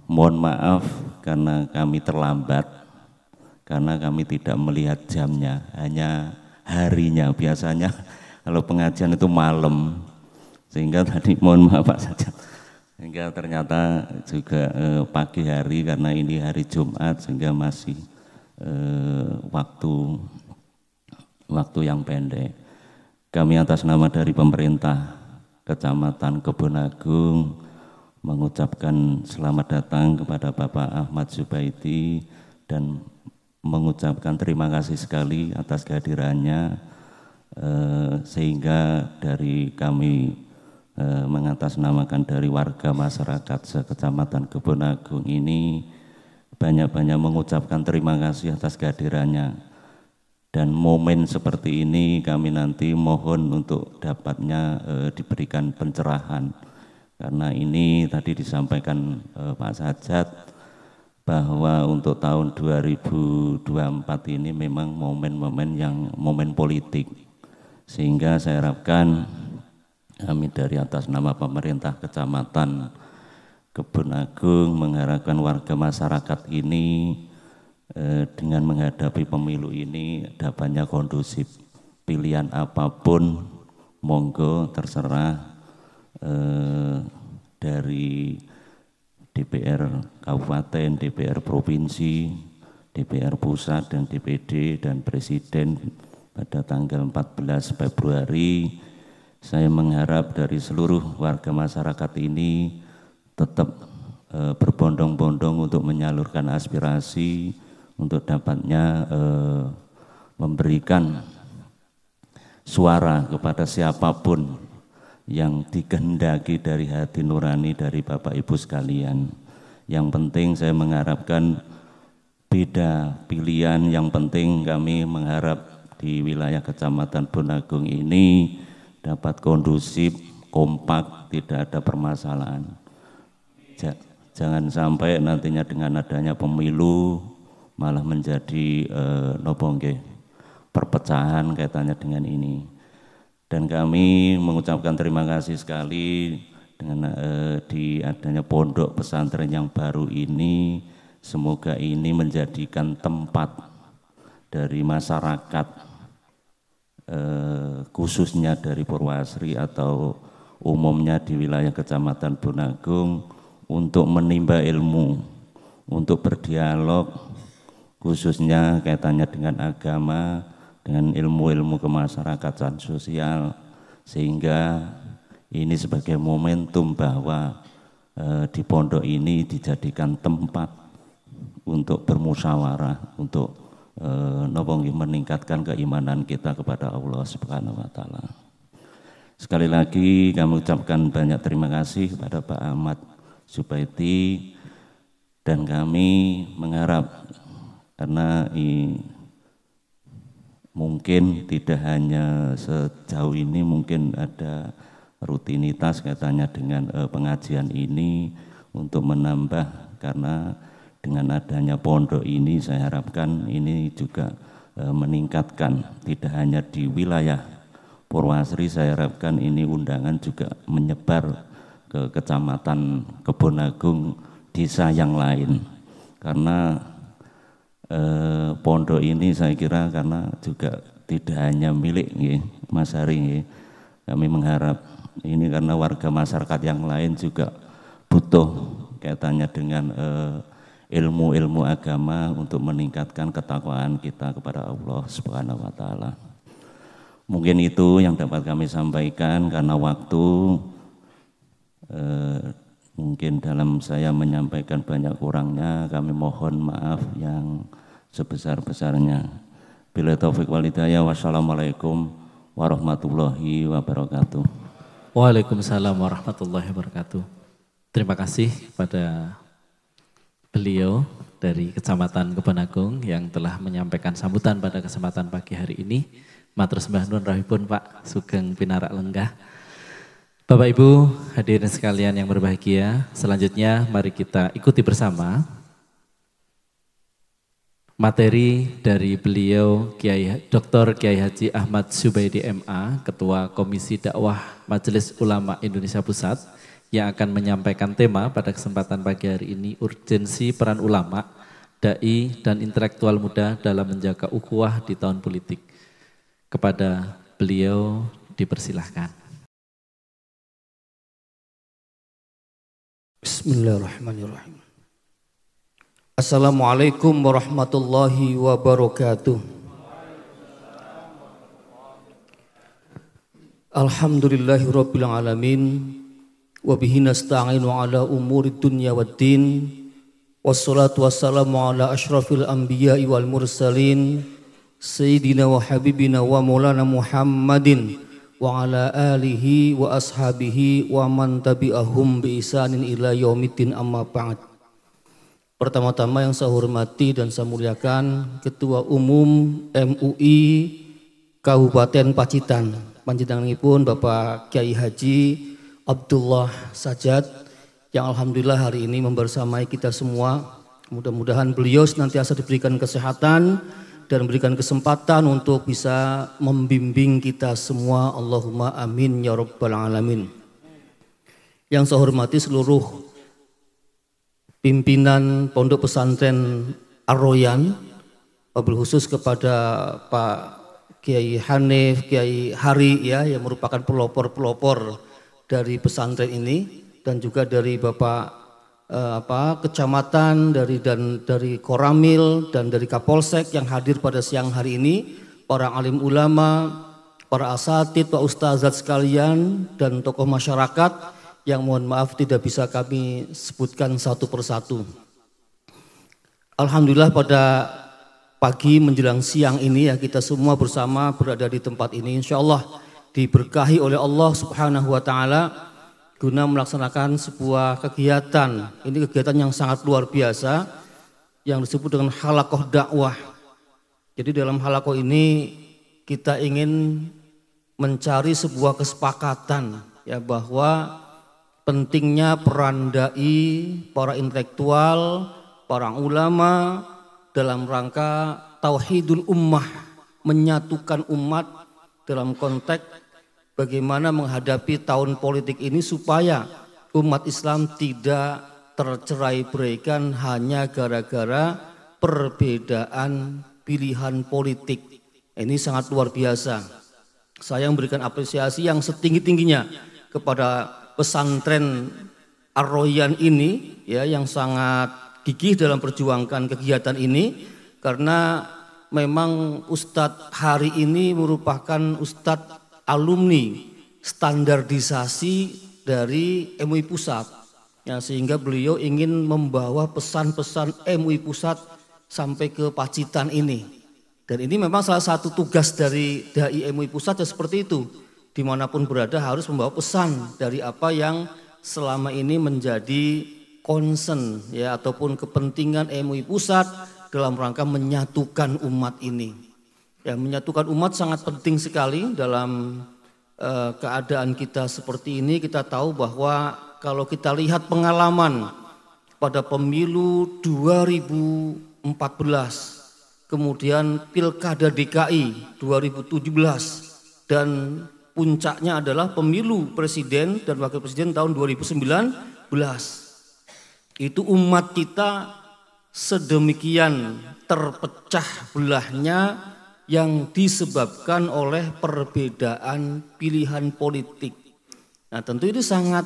mohon maaf karena kami terlambat, karena kami tidak melihat jamnya, hanya harinya. Biasanya Kalau pengajian itu malam, sehingga tadi mohon maaf Pak Sajat, sehingga ternyata juga pagi hari karena ini hari Jumat sehingga masih waktu yang pendek. Kami atas nama dari pemerintah Kecamatan Kebonagung mengucapkan selamat datang kepada Bapak Ahmad Zubaidi dan mengucapkan terima kasih sekali atas kehadirannya, sehingga dari kami mengatasnamakan dari warga masyarakat sekecamatan Kebonagung ini banyak-banyak mengucapkan terima kasih atas kehadirannya. Dan momen seperti ini kami nanti mohon untuk dapatnya diberikan pencerahan, karena ini tadi disampaikan Pak Sajat bahwa untuk tahun 2024 ini memang momen-momen yang momen politik, sehingga saya harapkan kami dari atas nama pemerintah Kecamatan Kebonagung mengharapkan warga masyarakat ini dengan menghadapi pemilu ini dapatnya kondusif. Pilihan apapun monggo terserah, dari DPR Kabupaten, DPR Provinsi, DPR Pusat dan DPD dan Presiden pada tanggal 14 Februari. Saya mengharap dari seluruh warga masyarakat ini tetap berbondong-bondong untuk menyalurkan aspirasi, untuk dapatnya memberikan suara kepada siapapun yang dikehendaki dari hati nurani dari Bapak Ibu sekalian. Yang penting saya mengharapkan beda pilihan, yang penting kami mengharap di wilayah Kecamatan Bonagung ini dapat kondusif, kompak, tidak ada permasalahan. Jangan sampai nantinya dengan adanya pemilu malah menjadi perpecahan kaitannya dengan ini. Dan kami mengucapkan terima kasih sekali dengan di adanya pondok pesantren yang baru ini. Semoga ini menjadikan tempat dari masyarakat, khususnya dari Purwasri atau umumnya di wilayah Kecamatan Bonagung, untuk menimba ilmu, untuk berdialog, khususnya kaitannya dengan agama, dengan ilmu-ilmu kemasyarakatan sosial, sehingga ini sebagai momentum bahwa di pondok ini dijadikan tempat untuk bermusyawarah, untuk meningkatkan keimanan kita kepada Allah Subhanahu wa Ta'ala. Sekali lagi kami ucapkan banyak terima kasih kepada Pak Ahmad Zubaidi, dan kami mengharap, karena mungkin tidak hanya sejauh ini, mungkin ada rutinitas katanya dengan pengajian ini untuk menambah, karena dengan adanya pondok ini saya harapkan ini juga meningkatkan, tidak hanya di wilayah Purwasri, saya harapkan ini undangan juga menyebar ke Kecamatan Kebonagung, desa yang lain, karena pondok ini saya kira karena juga tidak hanya milik Mas Hari, kami mengharap ini karena warga masyarakat yang lain juga butuh kaitannya dengan ilmu-ilmu agama untuk meningkatkan ketakwaan kita kepada Allah Subhanahu wa Ta'ala. Mungkin itu yang dapat kami sampaikan, karena waktu mungkin dalam saya menyampaikan banyak kurangnya, kami mohon maaf yang sebesar-besarnya. Bila taufik wal hidayah, wassalamualaikum warahmatullahi wabarakatuh. Waalaikumsalam warahmatullahi wabarakatuh. Terima kasih kepada beliau dari Kecamatan Kebonagung yang telah menyampaikan sambutan pada kesempatan pagi hari ini. Matur sembah nuwun rahipun Pak Sugeng Pinarak Lenggah. Bapak Ibu hadirin sekalian yang berbahagia, selanjutnya mari kita ikuti bersama materi dari beliau Dr. Kiai Haji Ahmad Zubaidi MA, Ketua Komisi Dakwah Majelis Ulama Indonesia Pusat, yang akan menyampaikan tema pada kesempatan pagi hari ini, urgensi peran ulama, dai dan intelektual muda dalam menjaga ukhuwah di tahun politik. Kepada beliau dipersilahkan. Bismillahirrahmanirrahim. Assalamualaikum warahmatullahi wabarakatuh. Alhamdulillahirabbil alamin wa bihi nasta'inu ala umuri dunya waddin wassalatu wassalamu ala asyrafil anbiya'i wal mursalin sayyidina wa habibina wa maulana Muhammadin wa ala alihi wa ashabihi wa man tabi'ahum bi ihsanin ila yaumiddin amma ba'd. Pertama-tama yang saya hormati dan saya muliakan Ketua Umum MUI Kabupaten Pacitan, panjenenganipun Bapak Kiai Haji Abdullah Sajat yang alhamdulillah hari ini membersamai kita semua. Mudah-mudahan beliau senantiasa diberikan kesehatan dan memberikan kesempatan untuk bisa membimbing kita semua. Allahumma amin ya rabbal alamin. Yang saya hormati seluruh pimpinan Pondok Pesantren Ar-Royan, wabil khusus kepada Pak Kiai Hanif, Kiai Hari ya, yang merupakan pelopor-pelopor dari pesantren ini, dan juga dari Bapak kecamatan, dari Koramil dan dari Kapolsek yang hadir pada siang hari ini, para alim ulama, para asatid, Pak Ustazat sekalian, dan tokoh masyarakat yang mohon maaf tidak bisa kami sebutkan satu persatu. Alhamdulillah pada pagi menjelang siang ini ya kita semua bersama berada di tempat ini, insya Allah diberkahi oleh Allah Subhanahu wa Ta'ala guna melaksanakan sebuah kegiatan. Ini kegiatan yang sangat luar biasa yang disebut dengan halaqah dakwah. Jadi dalam halaqah ini kita ingin mencari sebuah kesepakatan ya, bahwa pentingnya peran dai, para intelektual, para ulama dalam rangka tauhidul ummah, menyatukan umat dalam konteks bagaimana menghadapi tahun politik ini supaya umat Islam tidak tercerai-beraikan hanya gara-gara perbedaan pilihan politik. Ini sangat luar biasa. Saya memberikan apresiasi yang setinggi-tingginya kepada pesantren Ar-Royan ini ya, yang sangat gigih dalam perjuangkan kegiatan ini, karena memang Ustadz hari ini merupakan Ustadz alumni standarisasi dari MUI Pusat ya, sehingga beliau ingin membawa pesan-pesan MUI Pusat sampai ke Pacitan ini, dan ini memang salah satu tugas dari dai MUI Pusat ya, seperti itu. Dimanapun berada harus membawa pesan dari apa yang selama ini menjadi concern ya, ataupun kepentingan MUI Pusat dalam rangka menyatukan umat ini. Ya, menyatukan umat sangat penting sekali dalam keadaan kita seperti ini. Kita tahu bahwa kalau kita lihat pengalaman pada pemilu 2014, kemudian Pilkada DKI 2017, dan puncaknya adalah pemilu presiden dan wakil presiden tahun 2019. Itu umat kita sedemikian terpecah belahnya yang disebabkan oleh perbedaan pilihan politik. Nah, tentu itu sangat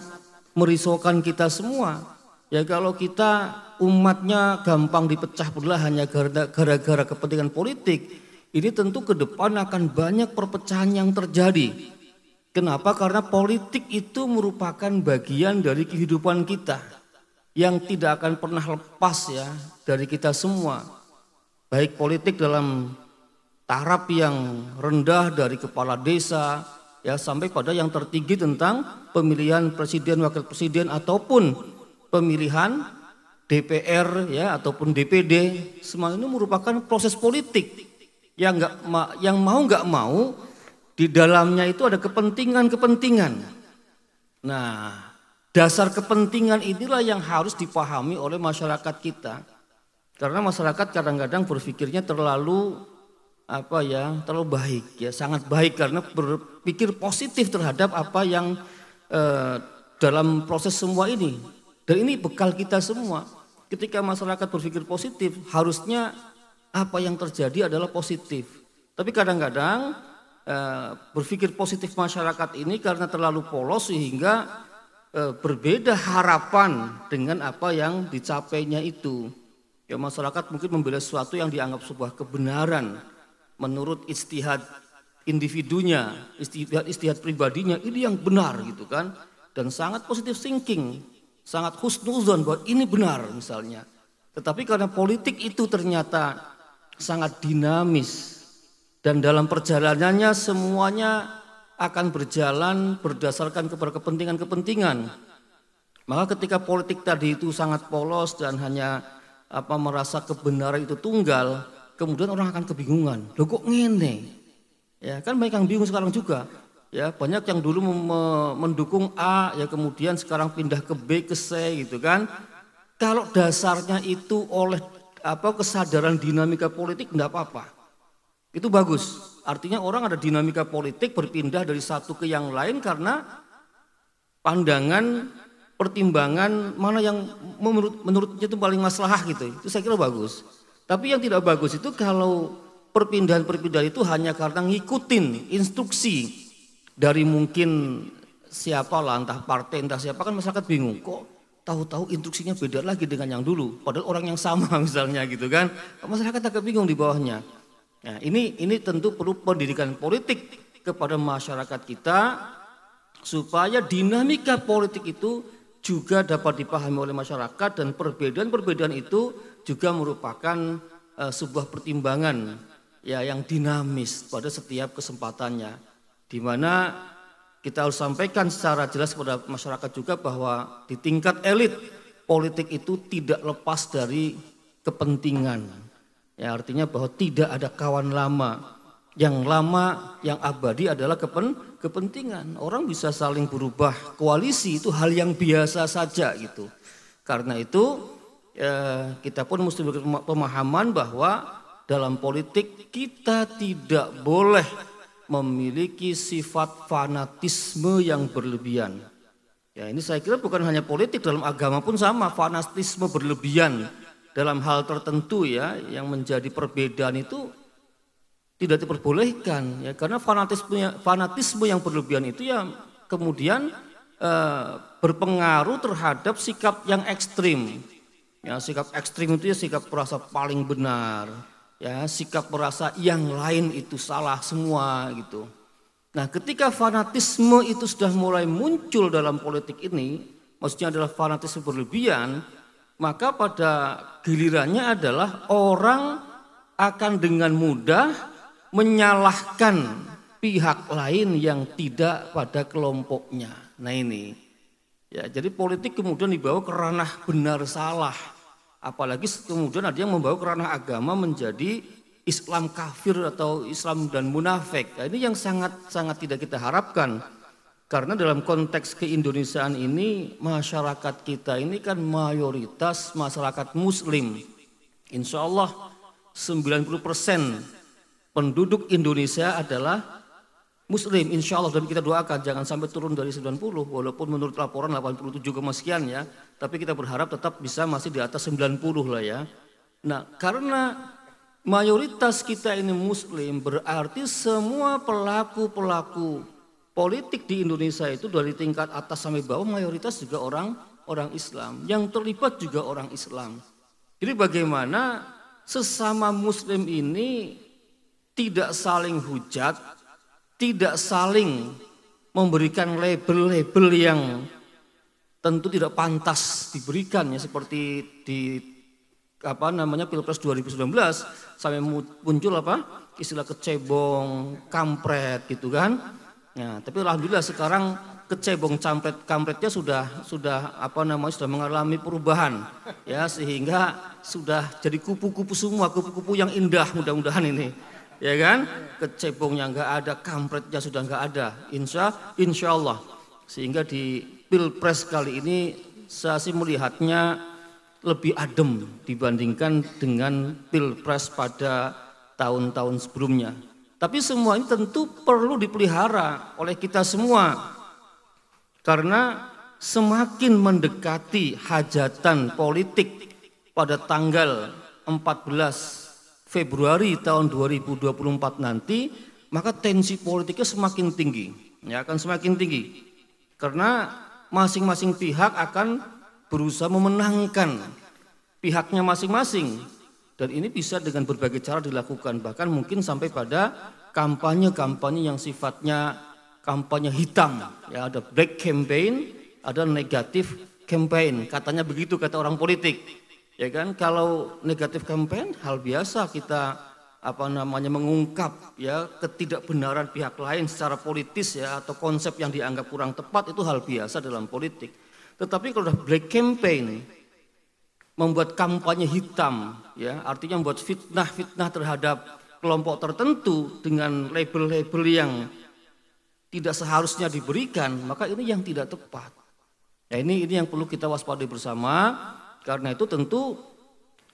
merisaukan kita semua. Ya, kalau kita umatnya gampang dipecah belah hanya gara-gara kepentingan politik, ini tentu ke depan akan banyak perpecahan yang terjadi. Kenapa? Karena politik itu merupakan bagian dari kehidupan kita yang tidak akan pernah lepas ya dari kita semua. Baik politik dalam taraf yang rendah dari kepala desa ya, sampai pada yang tertinggi tentang pemilihan presiden, wakil presiden, ataupun pemilihan DPR ya, ataupun DPD. Semua ini merupakan proses politik yang mau nggak mau di dalamnya itu ada kepentingan-kepentingan. Nah, dasar kepentingan inilah yang harus dipahami oleh masyarakat kita. Karena masyarakat kadang-kadang berpikirnya terlalu terlalu baik ya, sangat baik karena berpikir positif terhadap apa yang dalam proses semua ini. Dan ini bekal kita semua. Ketika masyarakat berpikir positif, harusnya apa yang terjadi adalah positif. Tapi kadang-kadang berpikir positif masyarakat ini karena terlalu polos sehingga berbeda harapan dengan apa yang dicapainya itu. Ya, masyarakat mungkin membela sesuatu yang dianggap sebuah kebenaran menurut ijtihad individunya, ijtihad pribadinya, ini yang benar gitu kan. Dan sangat positive thinking, sangat husnuzon bahwa ini benar misalnya. Tetapi karena politik itu ternyata sangat dinamis dan dalam perjalanannya semuanya akan berjalan berdasarkan kepada kepentingan-kepentingan. Maka ketika politik tadi itu sangat polos dan hanya merasa kebenaran itu tunggal, kemudian orang akan kebingungan. Loh kok ngene? Ya kan banyak yang bingung sekarang juga. Ya banyak yang dulu mendukung A, ya kemudian sekarang pindah ke B, ke C gitu kan. Kalau dasarnya itu oleh kesadaran dinamika politik enggak apa-apa. Itu bagus. Artinya orang ada dinamika politik berpindah dari satu ke yang lain karena pandangan, pertimbangan mana yang menurutnya itu paling maslahah gitu. Itu saya kira bagus. Tapi yang tidak bagus itu kalau perpindahan-perpindahan itu hanya karena ngikutin instruksi dari mungkin siapa lah, entah partai, entah siapa, kan masyarakat bingung. Kok tahu-tahu instruksinya beda lagi dengan yang dulu. Padahal orang yang sama misalnya gitu kan. Masyarakat agak bingung di bawahnya. Nah, ini tentu perlu pendidikan politik kepada masyarakat kita supaya dinamika politik itu juga dapat dipahami oleh masyarakat dan perbedaan-perbedaan itu juga merupakan sebuah pertimbangan ya yang dinamis pada setiap kesempatannya, di mana kita harus sampaikan secara jelas kepada masyarakat juga bahwa di tingkat elit politik itu tidak lepas dari kepentingan. Ya, artinya bahwa tidak ada kawan lama. Yang lama, yang abadi adalah kepentingan. Orang bisa saling berubah koalisi, itu hal yang biasa saja gitu. Karena itu kita pun mesti berpemahaman bahwa dalam politik kita tidak boleh memiliki sifat fanatisme yang berlebihan. Ya, ini saya kira bukan hanya politik, dalam agama pun sama, fanatisme berlebihan dalam hal tertentu ya yang menjadi perbedaan itu tidak diperbolehkan ya, karena fanatisme yang berlebihan itu ya kemudian berpengaruh terhadap sikap yang ekstrim. Ya, sikap ekstrim itu ya sikap merasa paling benar, ya sikap merasa yang lain itu salah semua gitu. Nah, ketika fanatisme itu sudah mulai muncul dalam politik ini, maksudnya adalah fanatisme berlebihan, maka pada gilirannya adalah orang akan dengan mudah menyalahkan pihak lain yang tidak pada kelompoknya. Nah ini, ya jadi politik kemudian dibawa ke ranah benar salah. Apalagi kemudian ada yang membawa ke ranah agama menjadi Islam kafir atau Islam dan munafik. Nah, ini yang sangat tidak kita harapkan. Karena dalam konteks keindonesiaan ini masyarakat kita ini kan mayoritas masyarakat muslim. Insya Allah 90% penduduk Indonesia adalah muslim. Insya Allah, dan kita doakan jangan sampai turun dari 90 walaupun menurut laporan 87, sekian ya. Tapi kita berharap tetap bisa masih di atas 90 lah ya. Nah karena mayoritas kita ini muslim berarti semua pelaku-pelaku politik di Indonesia itu dari tingkat atas sampai bawah mayoritas juga orang Islam. Yang terlibat juga orang Islam. Jadi bagaimana sesama muslim ini tidak saling hujat, tidak saling memberikan label-label yang tentu tidak pantas diberikan ya, seperti di Pilpres 2019 sampai muncul istilah kecebong, kampret gitu kan. Ya, tapi alhamdulillah sekarang kecebong kampretnya sudah mengalami perubahan ya, sehingga sudah jadi kupu-kupu semua, kupu-kupu yang indah mudah-mudahan ini. Ya kan? Kecebongnya enggak ada, kampretnya sudah enggak ada. Insya Allah. Sehingga di Pilpres kali ini saya sih melihatnya lebih adem dibandingkan dengan Pilpres pada tahun-tahun sebelumnya. Tapi semua ini tentu perlu dipelihara oleh kita semua. Karena semakin mendekati hajatan politik pada tanggal 14 Februari tahun 2024 nanti, maka tensi politiknya semakin tinggi, ya akan semakin tinggi. Karena masing-masing pihak akan berusaha memenangkan pihaknya masing-masing. Dan ini bisa dengan berbagai cara dilakukan, bahkan mungkin sampai pada kampanye-kampanye yang sifatnya kampanye hitam. Ya, ada black campaign, ada negatif campaign, katanya begitu kata orang politik. Ya kan, kalau negatif campaign hal biasa kita mengungkap ya ketidakbenaran pihak lain secara politis ya atau konsep yang dianggap kurang tepat, itu hal biasa dalam politik. Tetapi kalau sudah black campaign, membuat kampanye hitam ya, artinya membuat fitnah terhadap kelompok tertentu dengan label-label yang tidak seharusnya diberikan, maka ini yang tidak tepat. Ya, ini yang perlu kita waspadai bersama. Karena itu tentu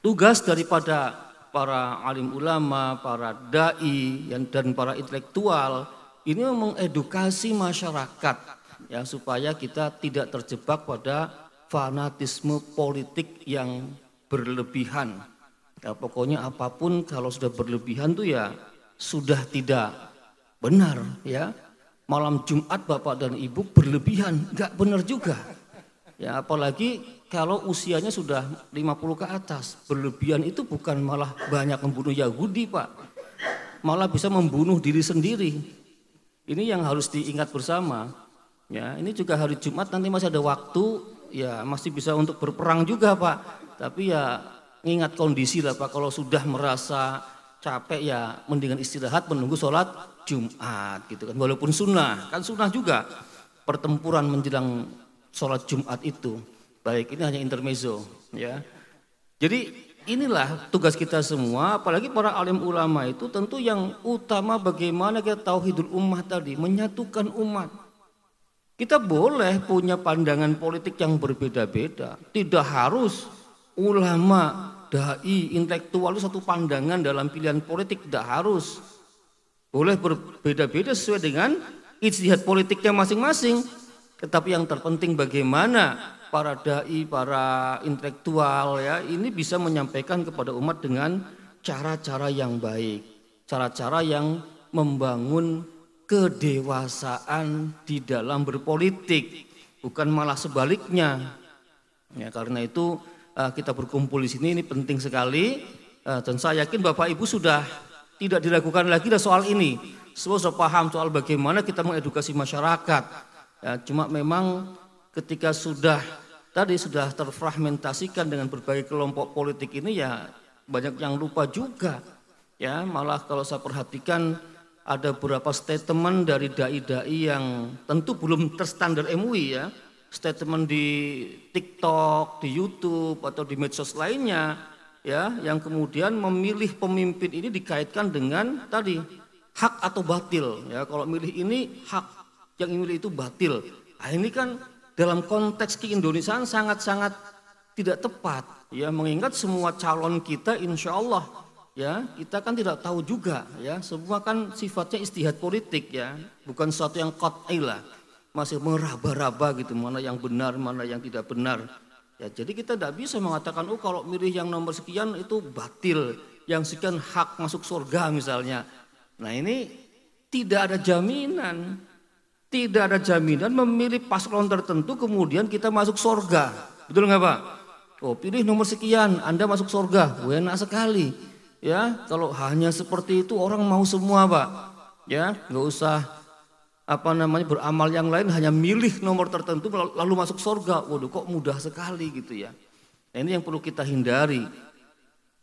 tugas daripada para alim ulama, para dai dan para intelektual ini mengedukasi masyarakat ya supaya kita tidak terjebak pada fanatisme politik yang berlebihan. Ya, pokoknya apapun kalau sudah berlebihan tuh ya sudah tidak benar ya. Malam Jumat Bapak dan Ibu berlebihan, enggak benar juga. Ya, apalagi kalau usianya sudah 50 ke atas, berlebihan itu bukan malah banyak membunuh Yahudi Pak, malah bisa membunuh diri sendiri. Ini yang harus diingat bersama. Ya, ini juga hari Jumat nanti masih ada waktu, ya masih bisa untuk berperang juga Pak. Tapi ya ingat kondisi lah Pak, kalau sudah merasa capek ya mendingan istirahat menunggu sholat Jumat gitu kan. Walaupun sunnah, kan sunnah juga pertempuran menjelang sholat Jumat itu. Baik, ini hanya intermezzo ya. Jadi inilah tugas kita semua, apalagi para alim ulama itu tentu yang utama bagaimana kita tauhidul ummah tadi, menyatukan umat. Kita boleh punya pandangan politik yang berbeda-beda, tidak harus ulama, dai, intelektual itu satu pandangan dalam pilihan politik, tidak harus. Boleh berbeda-beda sesuai dengan ijtihad politiknya masing-masing. Tetapi yang terpenting bagaimana para dai, para intelektual ya ini bisa menyampaikan kepada umat dengan cara-cara yang baik, cara-cara yang membangun kedewasaan di dalam berpolitik, bukan malah sebaliknya. Ya, karena itu kita berkumpul di sini ini penting sekali dan saya yakin Bapak Ibu sudah tidak diragukan lagi soal ini. Semua sudah paham soal bagaimana kita mengedukasi masyarakat. Ya, cuma memang ketika sudah terfragmentasikan dengan berbagai kelompok politik ini ya banyak yang lupa juga. Ya, malah kalau saya perhatikan ada beberapa statement dari dai-dai yang tentu belum terstandar MUI ya. Statement di TikTok, di YouTube atau di medsos lainnya ya yang kemudian memilih pemimpin ini dikaitkan dengan tadi hak atau batil ya. Kalau milih ini hak, yang milih itu batil. Nah, ini kan dalam konteks keindonesiaan sangat-sangat tidak tepat ya, mengingat semua calon kita insya Allah ya kita kan tidak tahu juga ya, semua kan sifatnya ijtihad politik ya, bukan sesuatu yang qat'i lah, masih meraba-raba gitu mana yang benar mana yang tidak benar ya. Jadi kita tidak bisa mengatakan oh kalau milih yang nomor sekian itu batil, yang sekian hak masuk surga misalnya. Nah ini tidak ada jaminan. Tidak ada jaminan memilih paslon tertentu kemudian kita masuk surga. Betul nggak Pak? Oh pilih nomor sekian Anda masuk surga. Enak sekali. Ya kalau hanya seperti itu orang mau semua Pak. Ya nggak usah beramal yang lain, hanya milih nomor tertentu lalu masuk surga. Waduh kok mudah sekali gitu ya. Nah, ini yang perlu kita hindari.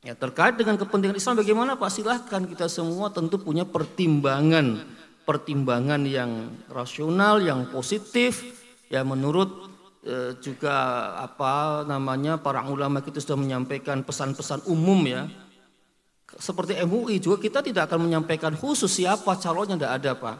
Ya terkait dengan kepentingan Islam bagaimana Pak? Silahkan, kita semua tentu punya pertimbangan yang rasional, yang positif, ya menurut juga para ulama kita sudah menyampaikan pesan-pesan umum ya. Seperti MUI juga kita tidak akan menyampaikan khusus siapa calonnya, tidak ada Pak.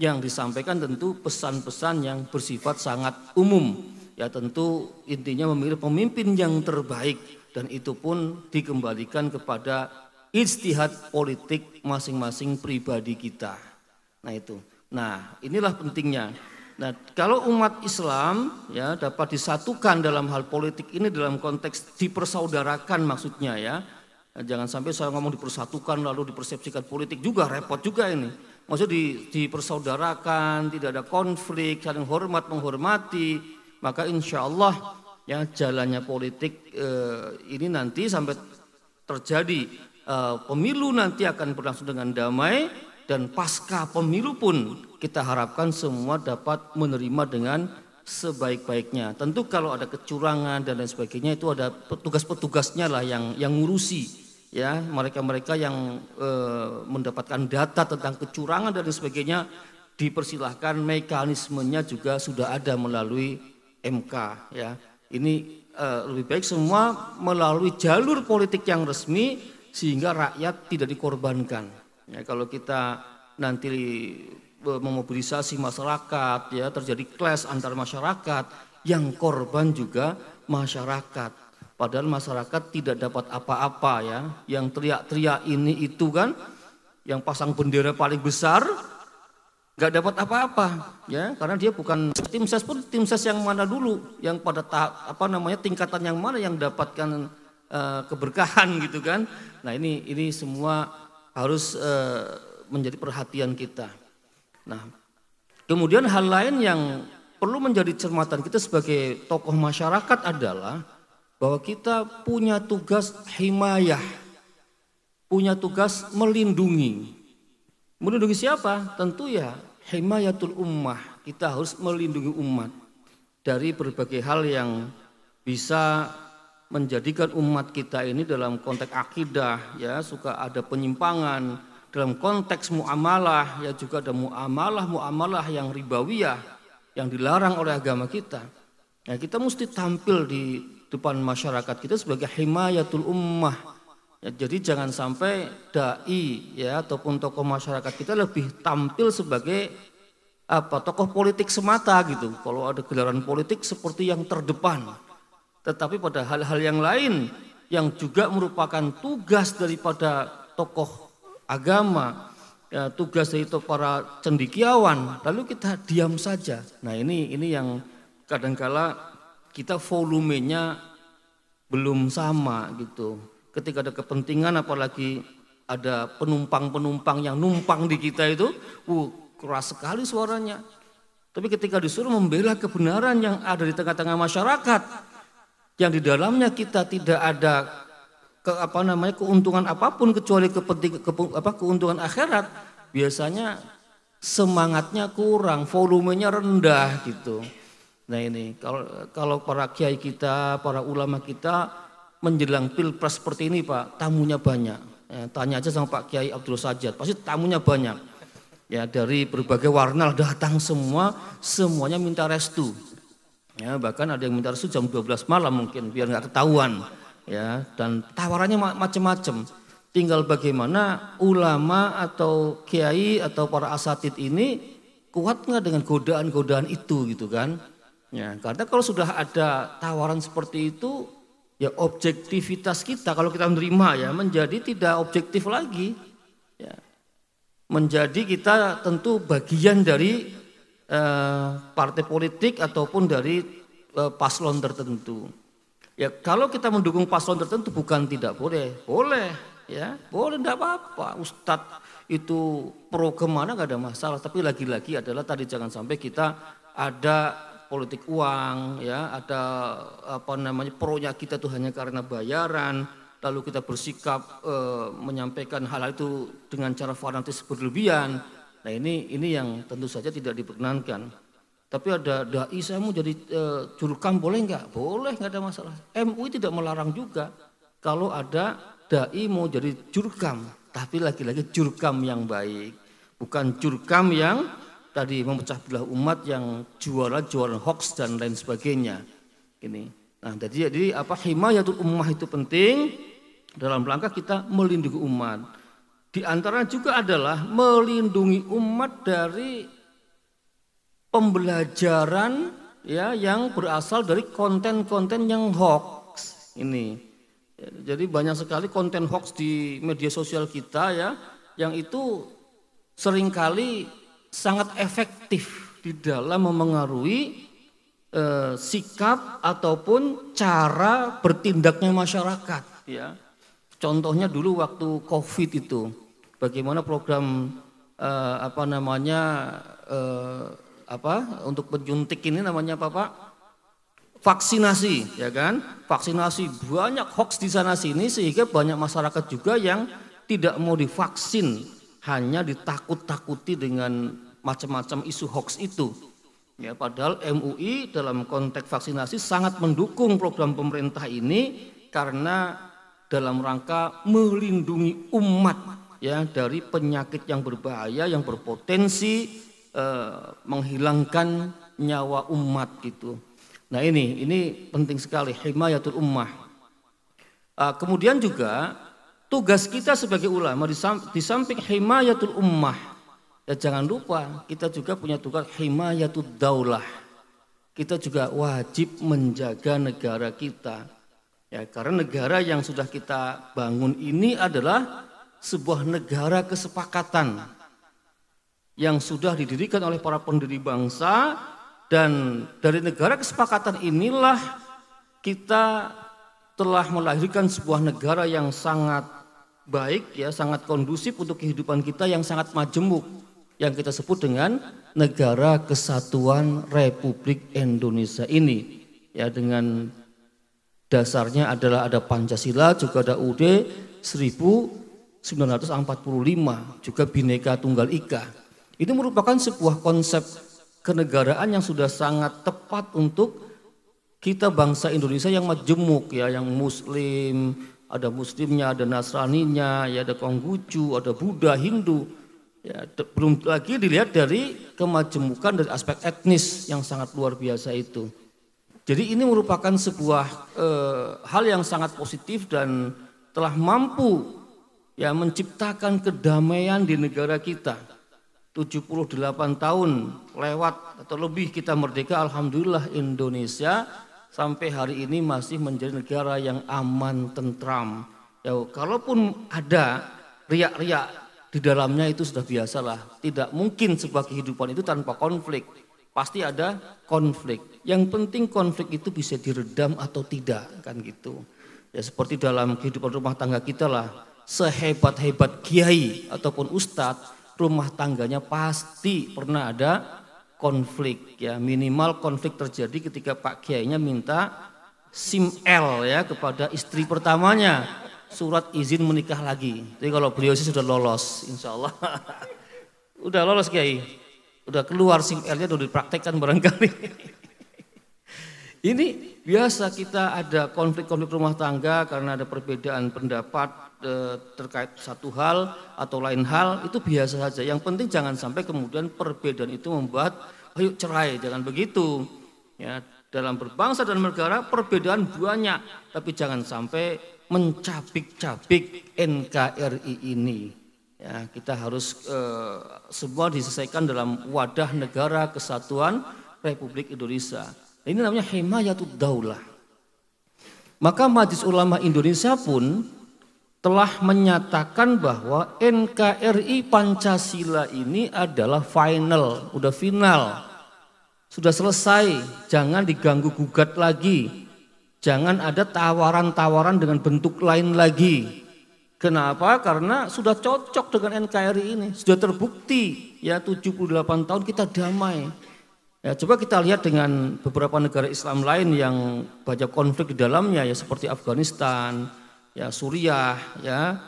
Yang disampaikan tentu pesan-pesan yang bersifat sangat umum. Ya tentu intinya memilih pemimpin yang terbaik dan itu pun dikembalikan kepada ijtihad politik masing-masing pribadi kita. Nah itu. Nah, inilah pentingnya. Nah, kalau umat Islam ya dapat disatukan dalam hal politik ini dalam konteks dipersaudarakan maksudnya ya. Nah, jangan sampai saya ngomong dipersatukan lalu dipersepsikan politik juga repot juga ini. maksudnya dipersaudarakan, tidak ada konflik, saling hormat menghormati, maka insya Allah ya jalannya politik ini nanti sampai terjadi pemilu nanti akan berlangsung dengan damai, dan pasca pemilu pun kita harapkan semua dapat menerima dengan sebaik-baiknya. Tentu kalau ada kecurangan dan lain sebagainya itu ada petugas-petugasnya lah yang ngurusi ya, mereka-mereka yang mendapatkan data tentang kecurangan dan lain sebagainya dipersilahkan, mekanismenya juga sudah ada melalui MK ya. Ini lebih baik semua melalui jalur politik yang resmi sehingga rakyat tidak dikorbankan. Ya, kalau kita nanti memobilisasi masyarakat ya, terjadi clash antar masyarakat, yang korban juga masyarakat. Padahal masyarakat tidak dapat apa-apa ya, yang teriak-teriak ini itu kan, yang pasang bendera paling besar nggak dapat apa-apa ya, karena dia bukan tim ses pun, tim ses yang mana dulu, yang pada tingkatan yang mana yang dapatkan keberkahan gitu kan. Nah ini semua harus menjadi perhatian kita. Nah, kemudian hal lain yang perlu menjadi cermatan kita sebagai tokoh masyarakat adalah bahwa kita punya tugas himayah, punya tugas melindungi. Melindungi siapa? Tentu ya himayatul ummah. Kita harus melindungi umat dari berbagai hal yang bisa menjadikan umat kita ini dalam konteks akidah ya suka ada penyimpangan. Dalam konteks muamalah ya juga ada muamalah yang ribawiyah yang dilarang oleh agama kita. Ya, kita mesti tampil di depan masyarakat kita sebagai himayatul ummah. Ya, jadi jangan sampai dai ya ataupun tokoh masyarakat kita lebih tampil sebagai tokoh politik semata gitu. Kalau ada gelaran politik seperti yang terdepan. Tetapi pada hal-hal yang lain yang juga merupakan tugas daripada tokoh agama, ya, tugas dari para cendekiawan, lalu kita diam saja. Nah ini yang kadangkala kita volumenya belum sama gitu. Ketika ada kepentingan, apalagi ada penumpang-penumpang yang numpang di kita itu, keras sekali suaranya. Tapi ketika disuruh membela kebenaran yang ada di tengah-tengah masyarakat, yang di dalamnya kita tidak ada keuntungan apapun kecuali keuntungan akhirat, biasanya semangatnya kurang, volumenya rendah gitu. Nah ini kalau para kiai kita, para ulama kita menjelang pilpres seperti ini Pak, tamunya banyak. Ya, tanya aja sama Pak Kiai Abdul Sajjad, pasti tamunya banyak. Ya dari berbagai warna datang semuanya minta restu. Ya bahkan ada yang minta restu jam 12 malam mungkin biar nggak ketahuan. Ya, dan tawarannya macam-macam. Tinggal bagaimana ulama atau kiai atau para asatid ini kuat nggak dengan godaan-godaan itu gitu kan? Ya, karena kalau sudah ada tawaran seperti itu, ya objektivitas kita kalau kita menerima ya menjadi tidak objektif lagi. Ya, menjadi kita tentu bagian dari partai politik ataupun dari paslon tertentu. Ya kalau kita mendukung paslon tertentu bukan tidak boleh, boleh ya, boleh tidak apa-apa. Ustadz itu pro kemana nggak ada masalah, tapi lagi-lagi adalah tadi jangan sampai kita ada politik uang, ya ada pronya kita tuh hanya karena bayaran, lalu kita bersikap menyampaikan hal itu dengan cara fanatis berlebihan. Nah ini yang tentu saja tidak diperkenankan. Tapi ada dai saya mau jadi jurkam boleh nggak? Boleh, nggak ada masalah. MUI tidak melarang juga kalau ada dai mau jadi jurkam, tapi lagi-lagi jurkam yang baik, bukan jurkam yang tadi memecah belah umat yang jualan hoax dan lain sebagainya. Ini. Nah, jadi himayatul ummah itu penting dalam rangka kita melindungi umat. Di antara juga adalah melindungi umat dari pembelajaran ya yang berasal dari konten-konten yang hoax ini. Jadi banyak sekali konten hoax di media sosial kita ya, yang itu seringkali sangat efektif di dalam memengaruhi sikap ataupun cara bertindaknya masyarakat. Ya. Contohnya dulu waktu COVID itu, bagaimana program untuk penyuntik ini namanya apa Pak? Vaksinasi, ya kan? Vaksinasi, banyak hoax di sana sini sehingga banyak masyarakat juga yang tidak mau divaksin, hanya ditakut-takuti dengan macam-macam isu hoax itu. Ya, padahal MUI dalam konteks vaksinasi sangat mendukung program pemerintah ini karena dalam rangka melindungi umat ya dari penyakit yang berbahaya yang berpotensi menghilangkan nyawa umat gitu. Nah ini penting sekali, himayatul ummah. Kemudian juga tugas kita sebagai ulama di samping himayatul ummah, ya jangan lupa kita juga punya tugas himayatul daulah. Kita juga wajib menjaga negara kita. Ya, karena negara yang sudah kita bangun ini adalah sebuah negara kesepakatan yang sudah didirikan oleh para pendiri bangsa. Dan dari negara kesepakatan inilah kita telah melahirkan sebuah negara yang sangat baik, ya, sangat kondusif untuk kehidupan kita yang sangat majemuk, yang kita sebut dengan Negara Kesatuan Republik Indonesia ini. Ya, dengan dasarnya adalah ada Pancasila, juga ada UUD 1945, juga Bhinneka Tunggal Ika. Ini merupakan sebuah konsep kenegaraan yang sudah sangat tepat untuk kita bangsa Indonesia yang majemuk, ya, yang Muslim, ada Muslimnya, ada Nasraninya, ya, ada Konghucu, ada Buddha, Hindu. Ya, belum lagi dilihat dari kemajemukan dari aspek etnis yang sangat luar biasa itu. Jadi ini merupakan sebuah hal yang sangat positif dan telah mampu ya menciptakan kedamaian di negara kita. 78 tahun lewat atau lebih kita merdeka, alhamdulillah Indonesia sampai hari ini masih menjadi negara yang aman, tentram. Ya, kalaupun ada riak-riak di dalamnya itu sudah biasalah. Tidak mungkin sebuah kehidupan itu tanpa konflik. Pasti ada konflik. Yang penting konflik itu bisa diredam atau tidak, kan gitu. Ya seperti dalam kehidupan rumah tangga kita lah, sehebat-hebat kiai ataupun ustadz, rumah tangganya pasti pernah ada konflik, ya, minimal konflik terjadi ketika Pak Kiainya minta SIM L ya kepada istri pertamanya, surat izin menikah lagi. Jadi kalau beliau sih sudah lolos, insya Allah. Udah lolos Kiai, udah keluar SIM L-nya, udah dipraktekkan barangkali. Ini biasa kita ada konflik-konflik rumah tangga karena ada perbedaan pendapat terkait satu hal atau lain hal, itu biasa saja. Yang penting jangan sampai kemudian perbedaan itu membuat ayo cerai, jangan begitu. Ya, dalam berbangsa dan negara perbedaan banyak, tapi jangan sampai mencabik-cabik NKRI ini. Ya, kita harus semua diselesaikan dalam wadah Negara Kesatuan Republik Indonesia. Ini namanya himayatud daulah. Maka Majelis Ulama Indonesia pun telah menyatakan bahwa NKRI Pancasila ini adalah final, udah final. Sudah selesai, jangan diganggu gugat lagi. Jangan ada tawaran-tawaran dengan bentuk lain lagi. Kenapa? Karena sudah cocok dengan NKRI ini, sudah terbukti ya 78 tahun kita damai. Ya, coba kita lihat dengan beberapa negara Islam lain yang banyak konflik di dalamnya, ya seperti Afghanistan, ya Suriah, ya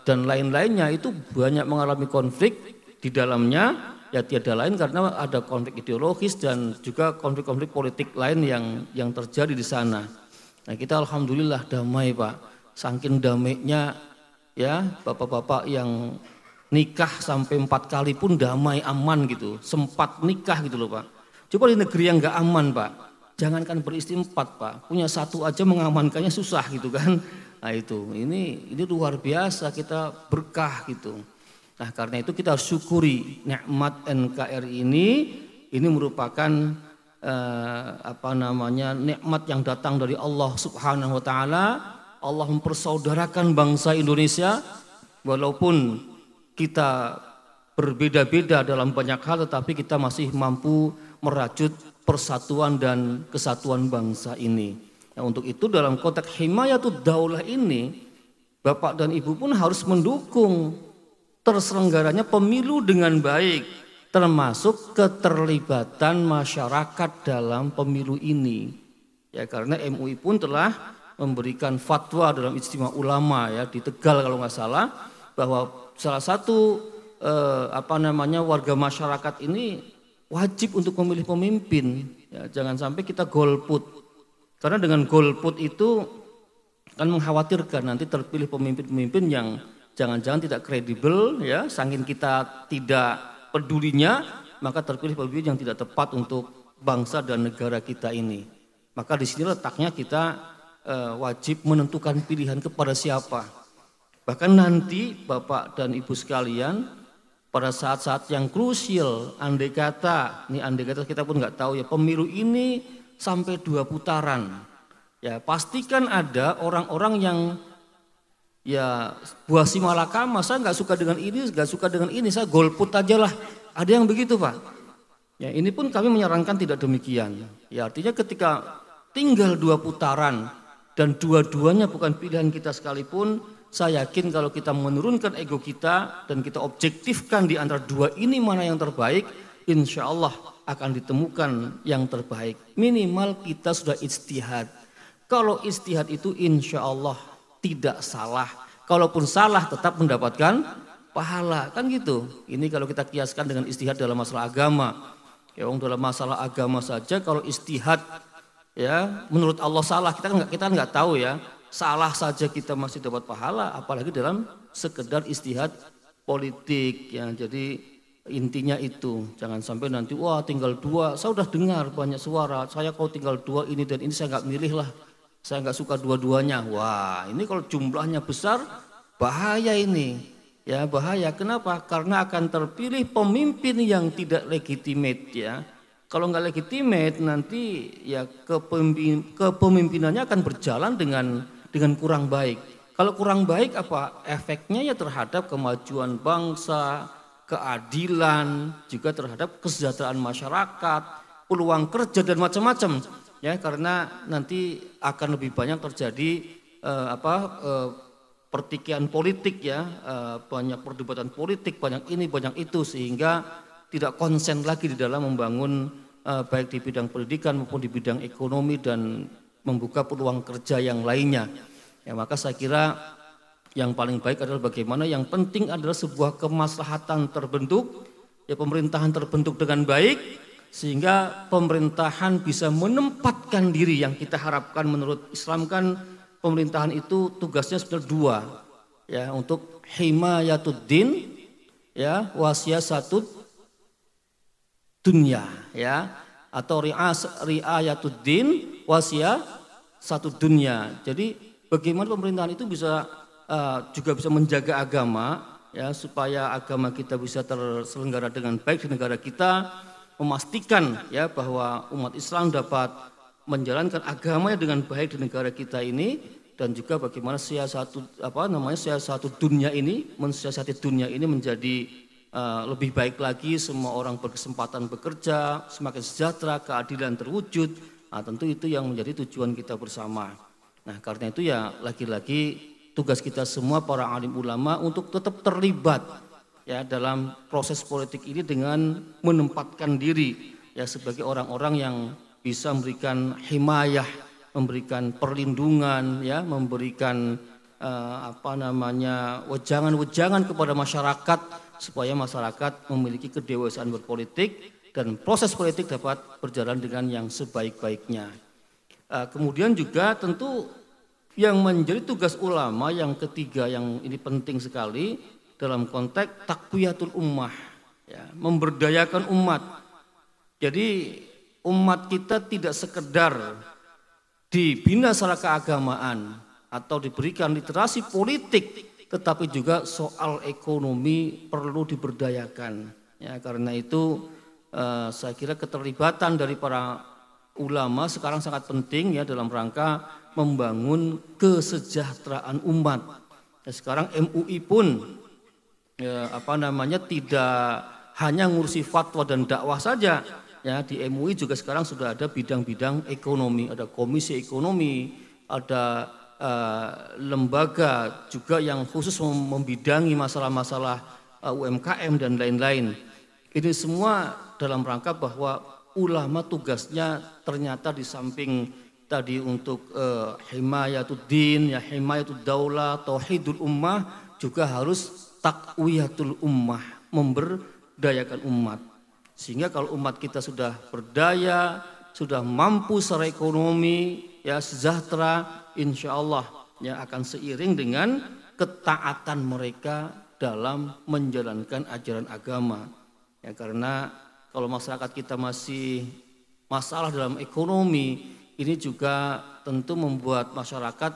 dan lain-lainnya, itu banyak mengalami konflik di dalamnya. Ya tiada lain karena ada konflik ideologis dan juga konflik-konflik politik lain yang terjadi di sana. Nah kita alhamdulillah damai Pak, saking damainya ya bapak-bapak yang nikah sampai 4 kali pun damai aman gitu, sempat nikah gitu loh Pak. Coba di negeri yang gak aman Pak, jangankan beristri 4 Pak, punya 1 aja mengamankannya susah gitu kan. Nah itu, ini luar biasa, kita berkah gitu. Nah karena itu kita harus syukuri nikmat NKRI ini merupakan nikmat yang datang dari Allah Subhanahu wa taala. Allah mempersaudarakan bangsa Indonesia walaupun kita berbeda-beda dalam banyak hal, tetapi kita masih mampu merajut persatuan dan kesatuan bangsa ini. Nah, untuk itu dalam konteks himayatud daulah ini, Bapak dan Ibu pun harus mendukung terselenggaranya pemilu dengan baik, termasuk keterlibatan masyarakat dalam pemilu ini. Ya, karena MUI pun telah memberikan fatwa dalam Ijtima Ulama ya di Tegal kalau nggak salah, bahwa salah satu warga masyarakat ini wajib untuk memilih pemimpin. Ya, jangan sampai kita golput. Karena dengan golput itu kan mengkhawatirkan nanti terpilih pemimpin-pemimpin yang jangan-jangan tidak kredibel ya, saking kita tidak pedulinya, maka terpilih pemimpin yang tidak tepat untuk bangsa dan negara kita ini. Maka di sini letaknya kita wajib menentukan pilihan kepada siapa. Bahkan nanti Bapak dan Ibu sekalian, pada saat-saat yang krusial, andai kata kita pun nggak tahu ya, pemilu ini sampai 2 putaran. Ya, pastikan ada orang-orang yang ya buah si malakama, saya nggak suka dengan ini, nggak suka dengan ini, saya golput aja lah. Ada yang begitu Pak. Ya, ini pun kami menyarankan tidak demikian. Ya, artinya ketika tinggal 2 putaran dan dua-duanya bukan pilihan kita sekalipun, saya yakin kalau kita menurunkan ego kita dan kita objektifkan di antara 2 ini mana yang terbaik, insya Allah akan ditemukan yang terbaik. Minimal kita sudah ijtihad. Kalau ijtihad itu insya Allah tidak salah. Kalaupun salah tetap mendapatkan pahala, kan gitu. Ini kalau kita kiaskan dengan ijtihad dalam masalah agama. Ya, dalam masalah agama saja kalau ijtihad ya menurut Allah salah, kita nggak tahu ya. Salah saja kita masih dapat pahala, apalagi dalam sekedar ijtihad politik ya. Jadi intinya itu, jangan sampai nanti wah tinggal 2, saya udah dengar banyak suara, saya kalau tinggal 2 ini dan ini saya nggak milih lah, saya nggak suka dua-duanya. Wah, ini kalau jumlahnya besar bahaya ini. Ya, bahaya. Kenapa? Karena akan terpilih pemimpin yang tidak legitimate ya. Kalau nggak legitimate nanti ya kepemimpinannya akan berjalan dengan kurang baik. Kalau kurang baik apa efeknya ya terhadap kemajuan bangsa, keadilan, juga terhadap kesejahteraan masyarakat, peluang kerja dan macam-macam. Ya, karena nanti akan lebih banyak terjadi pertikaian politik ya, banyak perdebatan politik, banyak ini, banyak itu, sehingga tidak konsen lagi di dalam membangun baik di bidang pendidikan maupun di bidang ekonomi dan membuka peluang kerja yang lainnya. Ya, maka saya kira yang paling baik adalah bagaimana yang penting adalah sebuah kemaslahatan terbentuk, ya pemerintahan terbentuk dengan baik, sehingga pemerintahan bisa menempatkan diri yang kita harapkan. Menurut Islam kan pemerintahan itu tugasnya sebenarnya 2 ya, untuk himayatuddin ya wasiyasatud dunya ya, atau riayatuddin wasiyasatud dunya. Jadi bagaimana pemerintahan itu bisa juga bisa menjaga agama ya, supaya agama kita bisa terselenggara dengan baik di negara kita, memastikan ya bahwa umat Islam dapat menjalankan agamanya dengan baik di negara kita ini, dan juga bagaimana siasatu dunia ini, mensiasati dunia ini menjadi lebih baik lagi, semua orang berkesempatan bekerja, semakin sejahtera, keadilan terwujud. Nah, tentu itu yang menjadi tujuan kita bersama. Nah, karena itu ya lagi-lagi tugas kita semua para alim ulama untuk tetap terlibat ya dalam proses politik ini dengan menempatkan diri ya sebagai orang-orang yang bisa memberikan himayah, memberikan perlindungan ya, memberikan wejangan-wejangan kepada masyarakat supaya masyarakat memiliki kedewasaan berpolitik dan proses politik dapat berjalan dengan yang sebaik-baiknya. Kemudian juga tentu yang menjadi tugas ulama yang ketiga yang ini penting sekali dalam konteks takwiyatul ummah ya, memberdayakan umat. Jadi umat kita tidak sekedar dibina secara keagamaan atau diberikan literasi politik, tetapi juga soal ekonomi perlu diberdayakan. Ya, karena itu saya kira keterlibatan dari para ulama sekarang sangat penting ya dalam rangka membangun kesejahteraan umat. Ya, sekarang MUI pun tidak hanya ngurusi fatwa dan dakwah saja. Ya, di MUI juga sekarang sudah ada bidang-bidang ekonomi, ada komisi ekonomi, ada lembaga juga yang khusus membidangi masalah-masalah UMKM dan lain-lain. Ini semua dalam rangka bahwa ulama tugasnya ternyata di samping tadi untuk himayatud din, ya himayatud daulah, tauhidul ummah, juga harus takwiyatul ummah, memberdayakan umat. Sehingga kalau umat kita sudah berdaya, sudah mampu secara ekonomi, ya sejahtera, insya Allah ya akan seiring dengan ketaatan mereka dalam menjalankan ajaran agama. Ya, karena kalau masyarakat kita masih masalah dalam ekonomi, ini juga tentu membuat masyarakat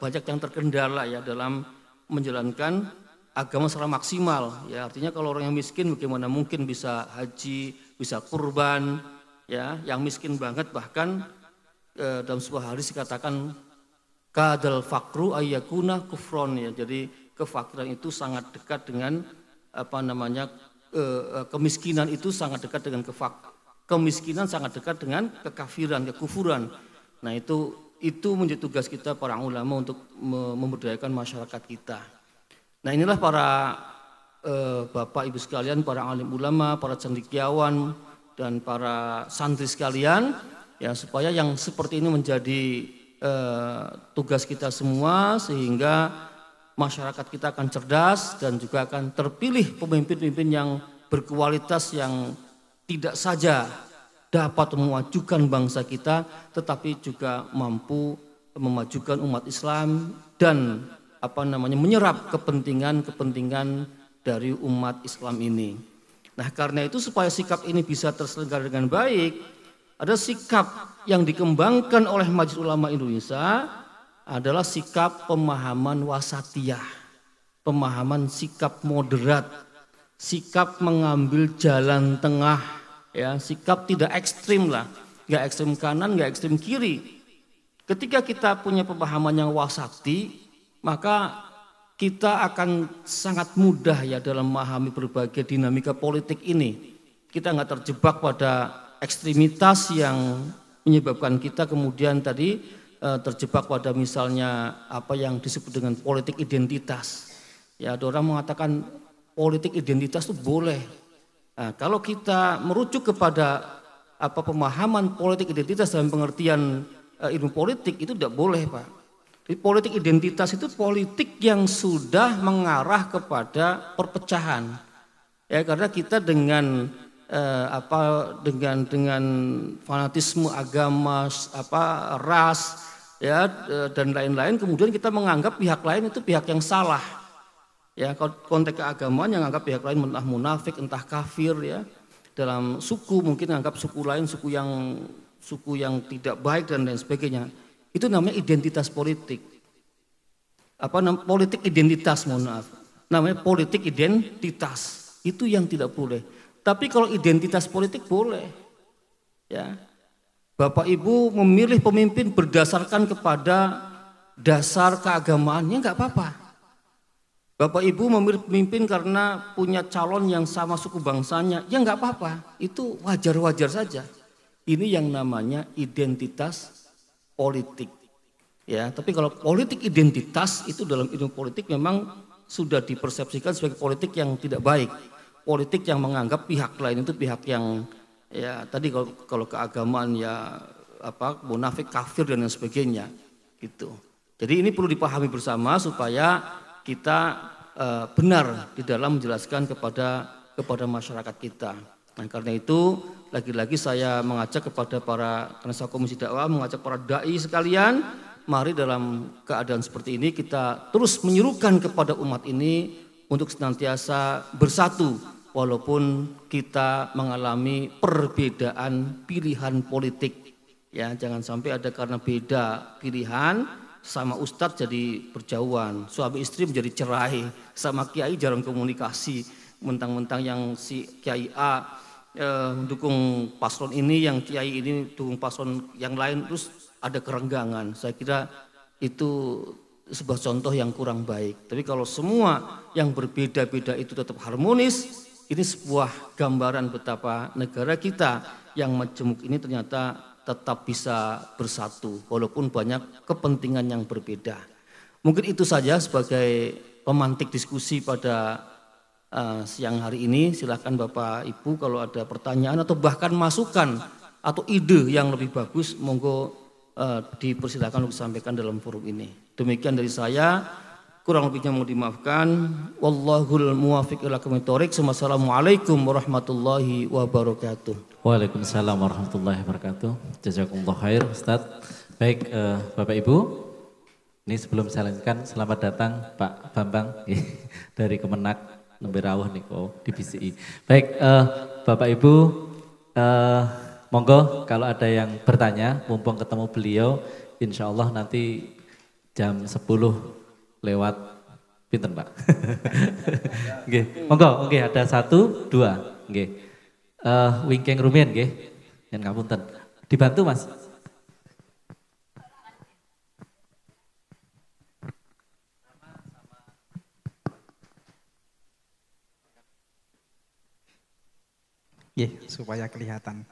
banyak yang terkendala ya dalam menjalankan agama secara maksimal. Ya, artinya kalau orang yang miskin bagaimana mungkin bisa haji, bisa kurban, ya, yang miskin banget bahkan dalam sebuah hadis dikatakan kadal fakru ayyakuna kufron, ya. Jadi kefakiran itu sangat dekat dengan kemiskinan itu sangat dekat dengan kemiskinan sangat dekat dengan kekafiran, kekufuran. Nah, itu menjadi tugas kita para ulama untuk memberdayakan masyarakat kita. Nah, inilah para Bapak Ibu sekalian, para alim ulama, para cendekiawan dan para santri sekalian, ya, supaya yang seperti ini menjadi tugas kita semua, sehingga masyarakat kita akan cerdas dan juga akan terpilih pemimpin-pemimpin yang berkualitas, yang tidak saja dapat memajukan bangsa kita, tetapi juga mampu memajukan umat Islam dan menyerap kepentingan dari umat Islam ini. Nah, karena itu supaya sikap ini bisa terselenggara dengan baik, ada sikap yang dikembangkan oleh Majelis Ulama Indonesia adalah sikap pemahaman wasatiyah, pemahaman sikap moderat, sikap mengambil jalan tengah, ya, sikap tidak ekstrim lah, nggak ekstrim kanan, nggak ekstrim kiri. Ketika kita punya pemahaman yang wasati, maka kita akan sangat mudah ya dalam memahami berbagai dinamika politik ini. Kita nggak terjebak pada ekstremitas yang menyebabkan kita kemudian tadi terjebak pada misalnya apa yang disebut dengan politik identitas. Ya, ada orang mengatakan politik identitas itu boleh. Nah, kalau kita merujuk kepada pemahaman politik identitas dalam pengertian ilmu politik, itu tidak boleh, Pak. Jadi politik identitas itu politik yang sudah mengarah kepada perpecahan. Ya, karena kita dengan dengan fanatisme agama, ras, ya, dan lain-lain, kemudian kita menganggap pihak lain itu pihak yang salah. Ya, konteks keagamaan yang anggap pihak lain entah munafik, entah kafir, ya. Dalam suku mungkin anggap suku lain suku yang tidak baik dan lain sebagainya. Itu namanya identitas politik. Politik identitas, mohon maaf. Namanya politik identitas. Itu yang tidak boleh. Tapi kalau identitas politik boleh. Ya. Bapak Ibu memilih pemimpin berdasarkan kepada dasar keagamaannya, enggak apa-apa. Bapak Ibu memilih pemimpin karena punya calon yang sama suku bangsanya, ya enggak apa-apa. Itu wajar-wajar saja. Ini yang namanya identitas politik. Ya, tapi kalau politik identitas itu dalam ilmu politik memang sudah dipersepsikan sebagai politik yang tidak baik. Politik yang menganggap pihak lain itu pihak yang, ya tadi kalau keagamaan ya munafik, kafir dan lain sebagainya gitu. Jadi ini perlu dipahami bersama supaya kita benar di dalam menjelaskan kepada masyarakat kita. Nah, karena itu lagi-lagi saya mengajak kepada para penasihat komisi dakwah, mengajak para dai sekalian, mari dalam keadaan seperti ini kita terus menyerukan kepada umat ini untuk senantiasa bersatu walaupun kita mengalami perbedaan pilihan politik. Ya, jangan sampai ada karena beda pilihan sama ustadz jadi berjauhan, suami istri menjadi cerai, sama kiai jarang komunikasi, mentang-mentang yang si kiai A mendukung paslon ini, yang kiai ini dukung paslon yang lain, terus ada kerenggangan. Saya kira itu sebuah contoh yang kurang baik. Tapi kalau semua yang berbeda-beda itu tetap harmonis, ini sebuah gambaran betapa negara kita yang majemuk ini ternyata tetap bisa bersatu walaupun banyak kepentingan yang berbeda. Mungkin itu saja sebagai pemantik diskusi pada siang hari ini. Silakan Bapak Ibu kalau ada pertanyaan atau bahkan masukan atau ide yang lebih bagus, monggo dipersilakan untuk disampaikan dalam forum ini. Demikian dari saya, kurang lebihnya mohon dimaafkan. Wallahul muwaffiq ila aqwamit thoriq. Wassalamualaikum warahmatullahi wabarakatuh. Waalaikumsalam warahmatullahi wabarakatuh. Jazakumullah khair Ustaz. Baik Bapak Ibu, ini sebelum saya lanjutkan, selamat datang Pak Bambang dari Kemenak Nembe Rawuh niku di BCI. Baik Bapak Ibu, monggo kalau ada yang bertanya, mumpung ketemu beliau, insya Allah nanti jam 10 lewat pinten Pak. Nggih, monggo, nggih ada 1, 2, nggih. Wingking rumiyin nggih. Yen ngapunten. Dibantu Mas. Supaya kelihatan.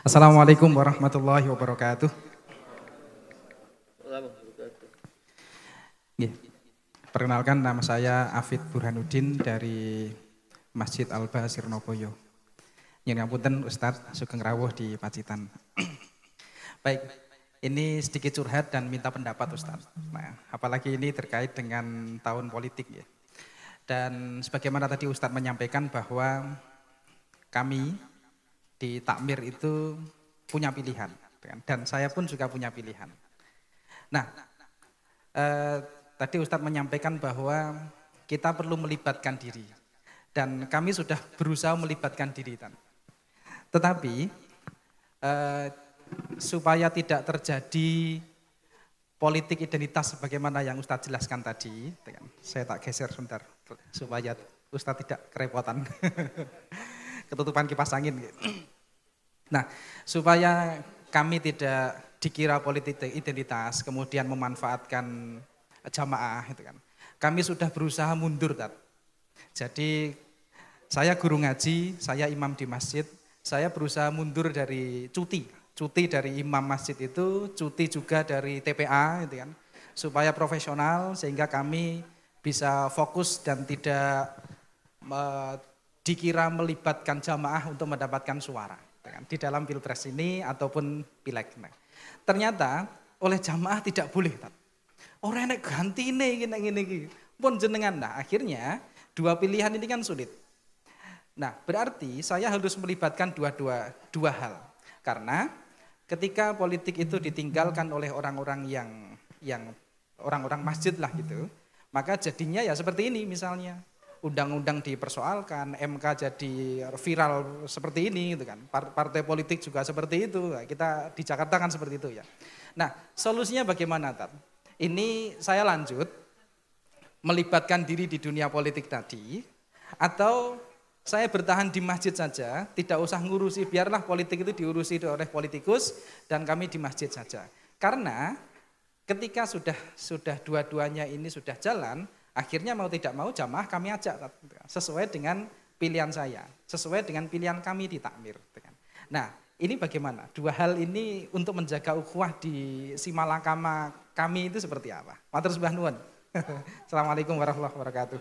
Assalamualaikum warahmatullahi wabarakatuh. Perkenalkan, nama saya Afid Burhanuddin dari Masjid Alba Sirnoboyo. Yang ngapunten Ustadz Sugeng Rawuh di Pacitan. Baik, ini sedikit curhat dan minta pendapat Ustadz. Nah, apalagi ini terkait dengan tahun politik ya. Dan sebagaimana tadi Ustadz menyampaikan bahwa kami di takmir itu punya pilihan. Dan saya pun juga punya pilihan. Nah, tadi Ustadz menyampaikan bahwa kita perlu melibatkan diri. Dan kami sudah berusaha melibatkan diri. Tetapi supaya tidak terjadi politik identitas sebagaimana yang Ustadz jelaskan tadi, saya tak geser sebentar supaya Ustadz tidak kerepotan, ketutupan kipas angin. Nah, supaya kami tidak dikira politik identitas, kemudian memanfaatkan jamaah, itu kan. Kami sudah berusaha mundur, Jadi saya guru ngaji, saya imam di masjid, saya berusaha mundur dari cuti dari imam masjid itu, cuti juga dari TPA, gitu kan, supaya profesional sehingga kami bisa fokus dan tidak dikira melibatkan jamaah untuk mendapatkan suara gitu kan, di dalam pilpres ini ataupun pileg. Nah, ternyata oleh jamaah tidak boleh. Orang nek ganti gini, pun jenengan. Nah, akhirnya dua pilihan ini kan sulit. Nah, berarti saya harus melibatkan dua hal. Karena ketika politik itu ditinggalkan oleh orang-orang yang orang-orang masjid lah gitu, maka jadinya ya seperti ini misalnya. Undang-undang dipersoalkan, MK jadi viral seperti ini gitu kan. Partai politik juga seperti itu. Kita di Jakarta kan seperti itu ya. Nah, solusinya bagaimana, Tat? Ini saya lanjut melibatkan diri di dunia politik tadi, atau saya bertahan di masjid saja, tidak usah ngurusi, biarlah politik itu diurusi oleh politikus dan kami di masjid saja. Karena ketika sudah dua-duanya ini sudah jalan, akhirnya mau tidak mau jamaah kami ajak sesuai dengan pilihan saya, sesuai dengan pilihan kami di takmir. Nah, ini bagaimana? Dua hal ini untuk menjaga ukhuwah di Simalakama kami itu seperti apa? Matur sembah nuwun. Assalamualaikum warahmatullahi wabarakatuh.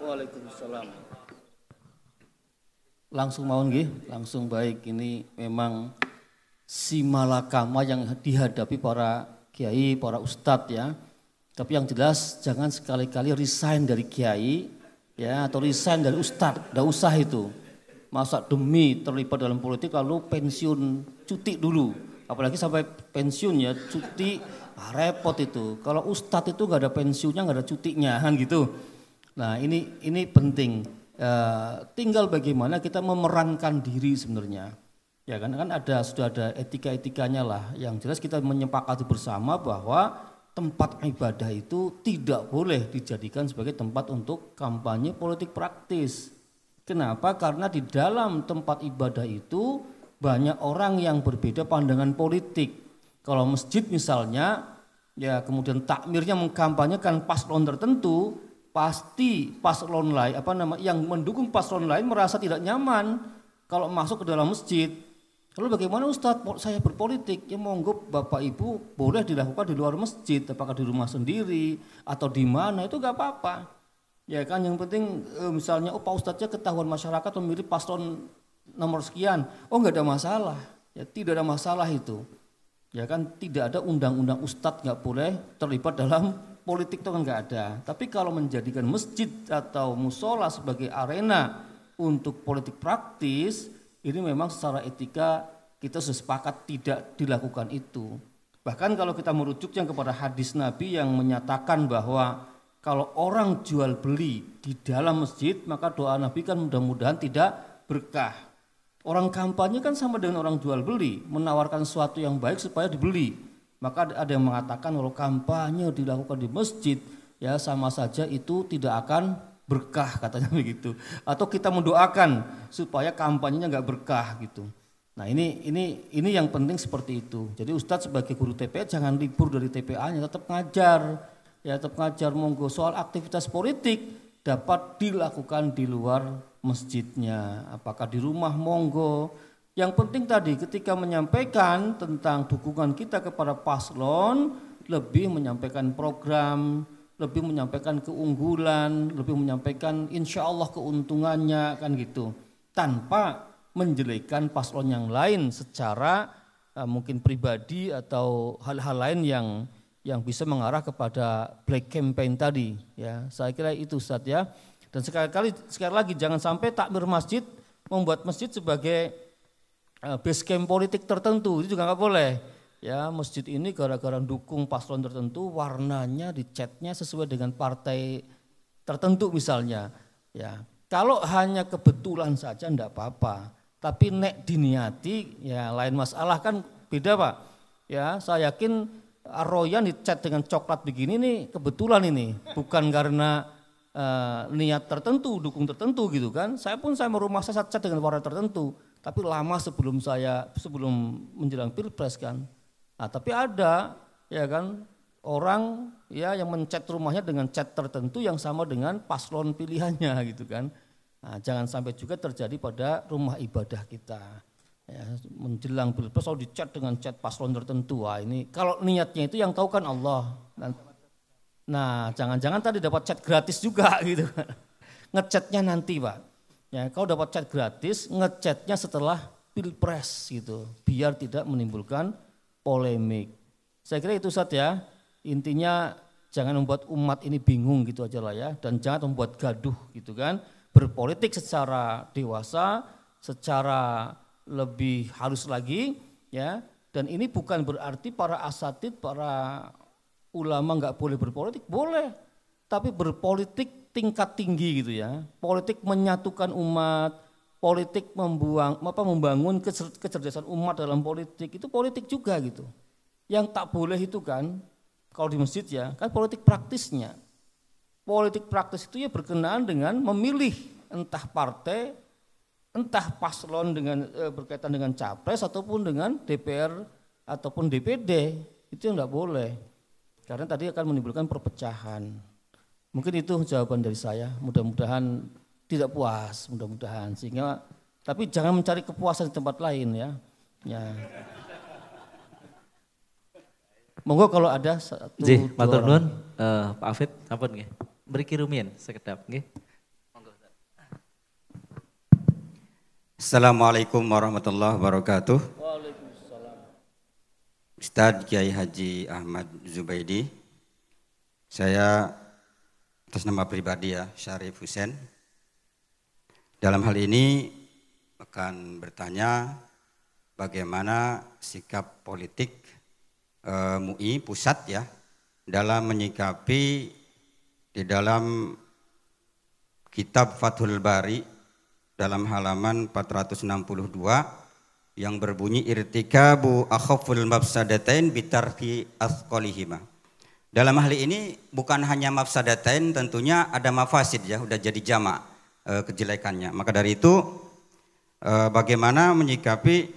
Waalaikumsalam. Langsung mau nggih, langsung baik. Ini memang Simalakama yang dihadapi para kiai, para ustadz ya. Tapi yang jelas jangan sekali-kali resign dari kiai ya atau resign dari ustadz, enggak usah itu. Masa demi terlibat dalam politik lalu pensiun cuti dulu. Apalagi sampai pensiun ya cuti repot itu. Kalau ustadz itu enggak ada pensiunnya, enggak ada cutinya kan gitu. Nah, ini penting. Tinggal bagaimana kita memerankan diri sebenarnya. Ya kan sudah ada etika-etikanya lah. Yang jelas kita menyepakati bersama bahwa tempat ibadah itu tidak boleh dijadikan sebagai tempat untuk kampanye politik praktis. Kenapa? Karena di dalam tempat ibadah itu banyak orang yang berbeda pandangan politik. Kalau masjid misalnya, ya kemudian takmirnya mengkampanyekan paslon tertentu, pasti paslon lain yang mendukung paslon lain merasa tidak nyaman kalau masuk ke dalam masjid. Lalu bagaimana Ustadz, saya berpolitik, ya monggo Bapak Ibu boleh dilakukan di luar masjid, apakah di rumah sendiri atau di mana itu gak apa-apa. Ya kan, yang penting misalnya Pak Ustadznya ketahuan masyarakat memilih paslon nomor sekian, nggak ada masalah, ya tidak ada masalah itu. Ya kan, tidak ada undang-undang Ustadz nggak boleh terlibat dalam politik, itu kan nggak ada. Tapi kalau menjadikan masjid atau musola sebagai arena untuk politik praktis, ini memang secara etika kita sepakat tidak dilakukan itu. Bahkan kalau kita merujuk yang kepada hadis Nabi yang menyatakan bahwa kalau orang jual beli di dalam masjid, maka doa Nabi kan mudah-mudahan tidak berkah. Orang kampanye kan sama dengan orang jual beli, menawarkan sesuatu yang baik supaya dibeli. Maka ada yang mengatakan kalau kampanye dilakukan di masjid, ya sama saja itu tidak akan berkah, katanya begitu. Atau kita mendoakan supaya kampanyenya nggak berkah gitu. Nah ini yang penting seperti itu. Jadi Ustadz sebagai guru TPA jangan libur dari TPA-nya, tetap ngajar. Ya tetap ngajar, monggo. Soal aktivitas politik dapat dilakukan di luar masjidnya, apakah di rumah monggo. Yang penting tadi ketika menyampaikan tentang dukungan kita kepada paslon, lebih menyampaikan program, lebih menyampaikan keunggulan, lebih menyampaikan insya Allah keuntungannya kan gitu, tanpa menjelekkan paslon yang lain secara mungkin pribadi atau hal-hal lain yang bisa mengarah kepada black campaign tadi, ya saya kira itu Ustadz ya. Dan sekali lagi jangan sampai takmir masjid membuat masjid sebagai base camp politik tertentu, itu juga nggak boleh. Ya masjid ini gara-gara dukung paslon tertentu, warnanya dicatnya sesuai dengan partai tertentu misalnya. Ya kalau hanya kebetulan saja enggak apa-apa, tapi nek diniati ya lain masalah, kan beda Pak. Ya saya yakin Royan dicat dengan coklat begini nih kebetulan ini, bukan karena niat tertentu, dukung tertentu gitu kan. Saya rumah saya cat dengan warna tertentu, tapi lama sebelum menjelang pilpres kan. Nah, tapi ada ya kan orang ya yang mencat rumahnya dengan cat tertentu yang sama dengan paslon pilihannya gitu kan. Nah, jangan sampai juga terjadi pada rumah ibadah kita. Ya, menjelang pilpres selalu dicat dengan cat paslon tertentu. Wah ini kalau niatnya itu yang tahu kan Allah. Nah jangan-jangan tadi dapat cat gratis juga gitu. Ngecatnya nanti Pak. Ya, kalau dapat cat gratis, ngecatnya setelah pilpres gitu, biar tidak menimbulkan polemik. Saya kira itu Ustadz ya. Intinya jangan membuat umat ini bingung gitu aja lah ya. Dan jangan membuat gaduh gitu kan. Berpolitik secara dewasa, secara lebih halus lagi ya, dan ini bukan berarti para asatid, para ulama nggak boleh berpolitik, boleh, tapi berpolitik tingkat tinggi gitu ya, politik menyatukan umat, politik membangun kecerdasan umat dalam politik, itu politik juga gitu. Yang tak boleh itu kan kalau di masjid ya, kan politik praktisnya. Politik praktis itu ya berkenaan dengan memilih entah partai, entah paslon dengan berkaitan dengan capres ataupun dengan DPR ataupun DPD, itu yang enggak boleh. Karena tadi akan menimbulkan perpecahan. Mungkin itu jawaban dari saya. Mudah-mudahan tidak puas, mudah-mudahan sehingga tapi jangan mencari kepuasan di tempat lain ya. Ya. Monggo kalau ada satu matur nuwun Pak Afid sampun nggih. Mriki rumiyin sekedap nggih. Assalamualaikum warahmatullahi wabarakatuh. Waalaikumsalam. Ustadz Kiai Haji Ahmad Zubaidi. Saya atas nama pribadi ya, Syarif Husain. Dalam hal ini akan bertanya bagaimana sikap politik MUI pusat ya dalam menyikapi di dalam kitab Fathul Bari dalam halaman 462 yang berbunyi irtikabu akhaful mafsadatain bitarki athqalihima. Dalam hal ini bukan hanya mafsadatain, tentunya ada mafasid ya, udah jadi jamak kejelekannya. Maka dari itu bagaimana menyikapi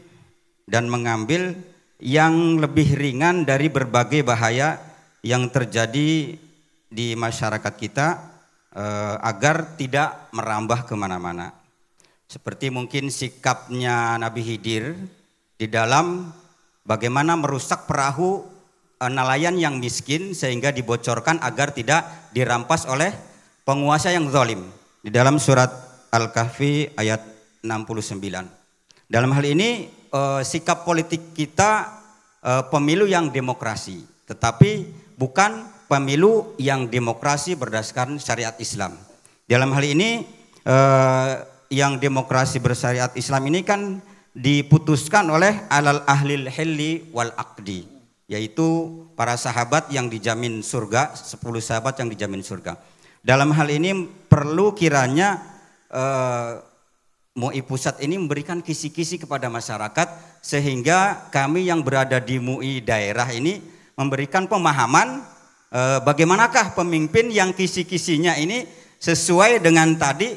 dan mengambil yang lebih ringan dari berbagai bahaya yang terjadi di masyarakat kita agar tidak merambah kemana-mana. Seperti mungkin sikapnya Nabi Khidir di dalam bagaimana merusak perahu nelayan yang miskin sehingga dibocorkan agar tidak dirampas oleh penguasa yang zalim. Di dalam surat Al-Kahfi ayat 69. Dalam hal ini sikap politik kita pemilu yang demokrasi, tetapi bukan pemilu yang demokrasi berdasarkan syariat Islam. Dalam hal ini yang demokrasi bersyariat Islam ini kan diputuskan oleh alal ahlil hilli wal aqdi, yaitu para sahabat yang dijamin surga, 10 sahabat yang dijamin surga. Dalam hal ini perlu kiranya MUI pusat ini memberikan kisi-kisi kepada masyarakat, sehingga kami yang berada di MUI daerah ini memberikan pemahaman bagaimanakah pemimpin yang kisi-kisinya ini sesuai dengan tadi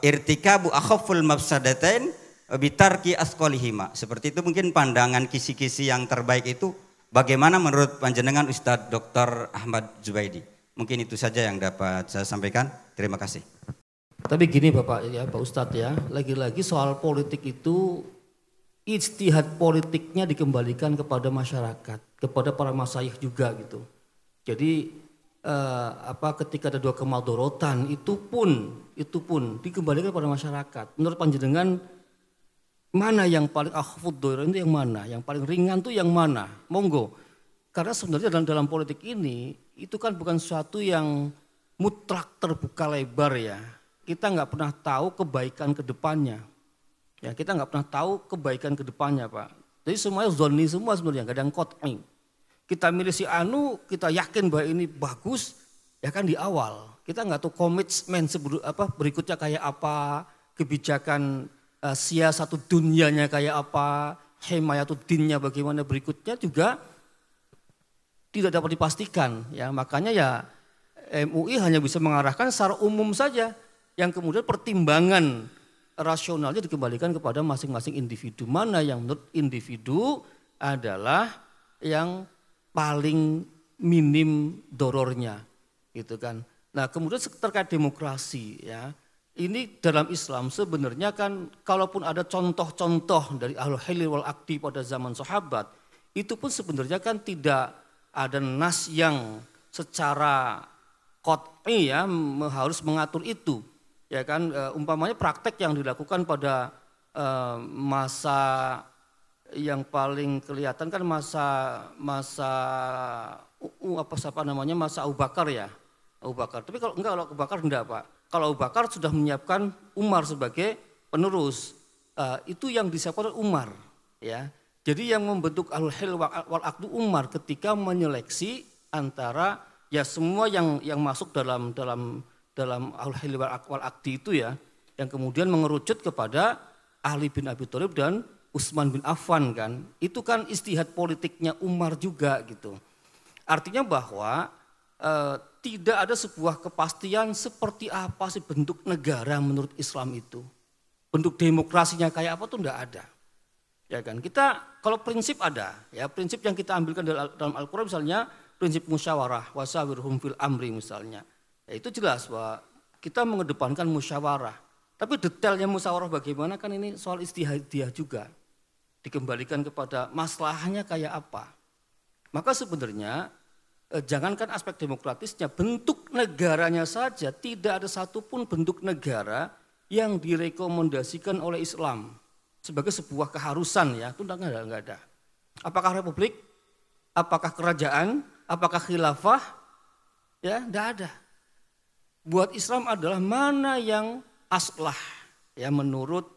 irtikabu akhaful mafsadatain bitarki asqalihima. Seperti itu mungkin pandangan kisi-kisi yang terbaik itu bagaimana menurut panjenengan Ustadz Dr. Ahmad Zubaidi. Mungkin itu saja yang dapat saya sampaikan. Terima kasih. Tapi gini Bapak ya, Pak Ustadz ya, lagi-lagi soal politik itu ijtihad politiknya dikembalikan kepada masyarakat, kepada para masyayikh juga gitu. Jadi ketika ada 2 kemadorotan itu pun dikembalikan kepada masyarakat. Menurut panjenengan mana yang paling akhfud dharar itu yang mana? Yang paling ringan itu yang mana? Monggo. Karena sebenarnya dalam politik ini itu kan bukan sesuatu yang mutlak terbuka lebar ya. Kita nggak pernah tahu kebaikan ke depannya. Ya, kita nggak pernah tahu kebaikan ke depannya, Pak. Jadi semuanya zonni semua sebenarnya, nggak ada yang qat'i. Kita milih si anu, kita yakin bahwa ini bagus, ya kan di awal. Kita nggak tahu komitmen berikutnya kayak apa, kebijakan siasatu dunianya kayak apa, himayatuddinnya bagaimana berikutnya juga tidak dapat dipastikan. Ya, makanya ya MUI hanya bisa mengarahkan secara umum saja, yang kemudian pertimbangan rasionalnya dikembalikan kepada masing-masing individu. Mana yang menurut individu adalah yang paling minim dorornya, gitu kan. Nah kemudian terkait demokrasi ya, ini dalam Islam sebenarnya kan kalaupun ada contoh-contoh dari ahlul hilli wal aqdi pada zaman sahabat, itu pun sebenarnya kan tidak ada nas yang secara qat'i ya harus mengatur itu. Ya kan umpamanya praktek yang dilakukan pada masa yang paling kelihatan kan masa Abu Bakar ya. Abu Bakar. Tapi kalau Abu Bakar enggak, Pak. Kalau Abu Bakar sudah menyiapkan Umar sebagai penerus. Itu yang disiapkan oleh Umar ya. Jadi yang membentuk ahlul hil wal aqdu Umar ketika menyeleksi antara ya semua yang masuk dalam ahlul hil wal aqdi itu ya, yang kemudian mengerucut kepada Ali bin Abi Thalib dan Utsman bin Affan kan. Itu kan ijtihad politiknya Umar juga gitu. Artinya bahwa tidak ada sebuah kepastian seperti apa sih bentuk negara menurut Islam itu. Bentuk demokrasinya kayak apa tuh enggak ada. Ya kan, kita kalau prinsip ada, ya prinsip yang kita ambilkan dalam Al-Quran misalnya prinsip musyawarah, wasawirhum fil amri misalnya. Ya itu jelas bahwa kita mengedepankan musyawarah. Tapi detailnya musyawarah bagaimana kan ini soal ijtihadiyah juga. Dikembalikan kepada masalahnya kayak apa. Maka sebenarnya jangankan aspek demokratisnya, bentuk negaranya saja tidak ada satupun bentuk negara yang direkomendasikan oleh Islam sebagai sebuah keharusan ya, itu enggak ada. Apakah republik? Apakah kerajaan? Apakah khilafah? Ya, enggak ada. Buat Islam adalah mana yang aslah ya menurut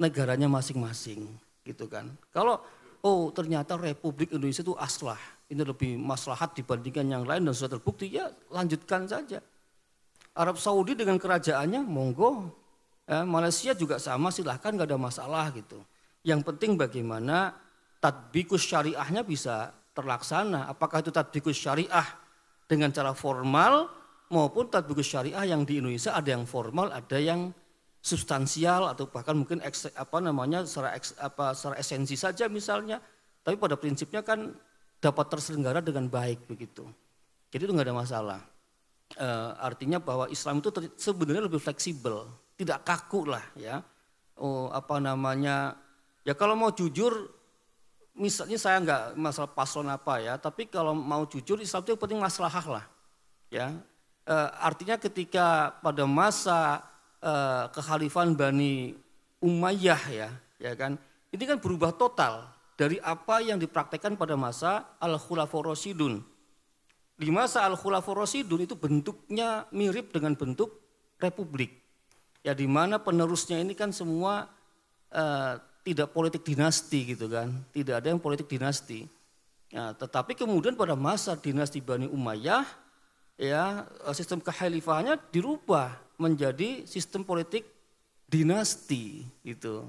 negaranya masing-masing gitu kan. Kalau ternyata Republik Indonesia itu aslah, ini lebih maslahat dibandingkan yang lain dan sudah terbukti, ya lanjutkan saja. Arab Saudi dengan kerajaannya monggo. Malaysia juga sama, silahkan, gak ada masalah gitu. Yang penting bagaimana tatbikus syariahnya bisa terlaksana. Apakah itu tatbikus syariah dengan cara formal maupun tatbikus syariah yang di Indonesia ada yang formal, ada yang substansial atau bahkan mungkin secara esensi saja misalnya. Tapi pada prinsipnya kan dapat terselenggara dengan baik begitu. Jadi itu gak ada masalah. Artinya bahwa Islam itu sebenarnya lebih fleksibel. Tidak kaku lah ya. Ya kalau mau jujur, misalnya saya enggak masalah paslon apa ya, tapi kalau mau jujur Islam itu yang penting maslahah lah. Ya. Artinya ketika pada masa kekhalifahan Bani Umayyah ya kan, ini kan berubah total dari apa yang dipraktekkan pada masa Al-Khulafaur Rasyidun. Di masa Al-Khulafaur Rasyidun itu bentuknya mirip dengan bentuk republik. Ya, di mana penerusnya ini kan semua tidak politik dinasti gitu kan, tidak ada yang politik dinasti. Ya, tetapi kemudian pada masa dinasti Bani Umayyah, ya sistem kekhalifahannya dirubah menjadi sistem politik dinasti gitu.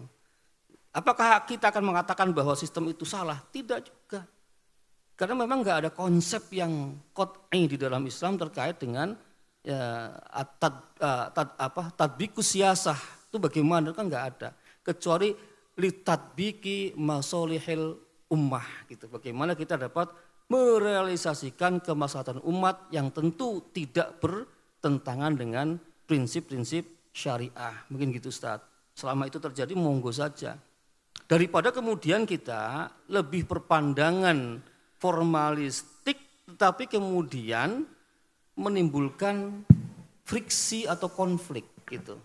Apakah kita akan mengatakan bahwa sistem itu salah? Tidak juga. Karena memang nggak ada konsep yang qat'i di dalam Islam terkait dengan ya, tadbikus siyasah itu bagaimana, kan nggak ada. Kecuali litadbiki masolihil ummah gitu. Bagaimana kita dapat merealisasikan kemaslahatan umat yang tentu tidak bertentangan dengan prinsip-prinsip syariah. Mungkin gitu Ustaz. Selama itu terjadi monggo saja. Daripada kemudian kita lebih berpandangan formalistik tetapi kemudian menimbulkan friksi atau konflik gitu.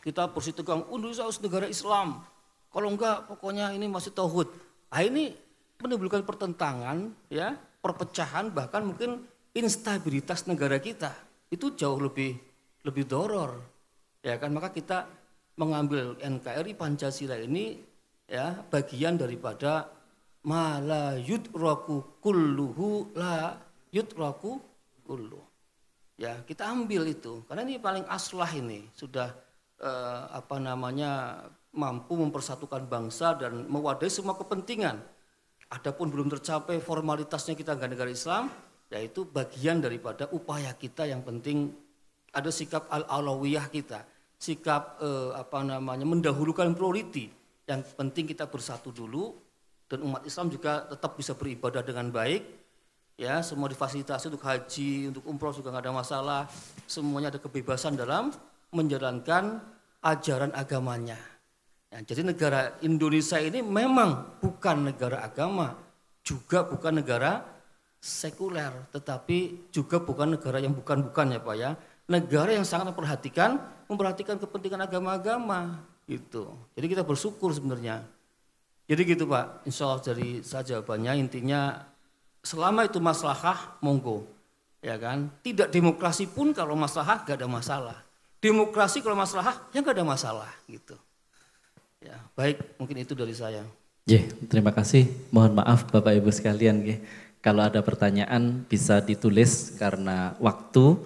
Kita bersitegang Indonesia harus negara Islam. Kalau enggak pokoknya ini masih tauhid. Nah, ini menimbulkan pertentangan, ya, perpecahan, bahkan mungkin instabilitas negara kita. Itu jauh lebih doror. Ya kan, maka kita mengambil NKRI Pancasila ini ya bagian daripada ma la yudraku kulluhu la yudraku kulluh. Ya, kita ambil itu karena ini paling aslah, ini sudah mampu mempersatukan bangsa dan mewadahi semua kepentingan. Adapun belum tercapai formalitasnya kita nggak negara Islam, yaitu bagian daripada upaya kita yang penting ada sikap al-alawiyah kita, sikap mendahulukan priority. Yang penting kita bersatu dulu dan umat Islam juga tetap bisa beribadah dengan baik. Ya, semua difasilitasi untuk haji, untuk umroh juga nggak ada masalah. Semuanya ada kebebasan dalam menjalankan ajaran agamanya. Ya, jadi negara Indonesia ini memang bukan negara agama, juga bukan negara sekuler, tetapi juga bukan negara yang bukan-bukan ya Pak ya. Negara yang sangat memperhatikan kepentingan agama-agama gitu. Jadi kita bersyukur sebenarnya. Jadi gitu Pak, insya Allah dari saya jawabannya intinya selama itu maslahah monggo, ya kan. Tidak demokrasi pun kalau maslahah gak ada masalah. Demokrasi kalau maslahah ya gak ada masalah gitu. Ya, baik, mungkin itu dari saya. Terima kasih. Mohon maaf Bapak Ibu sekalian, kalau ada pertanyaan bisa ditulis karena waktu.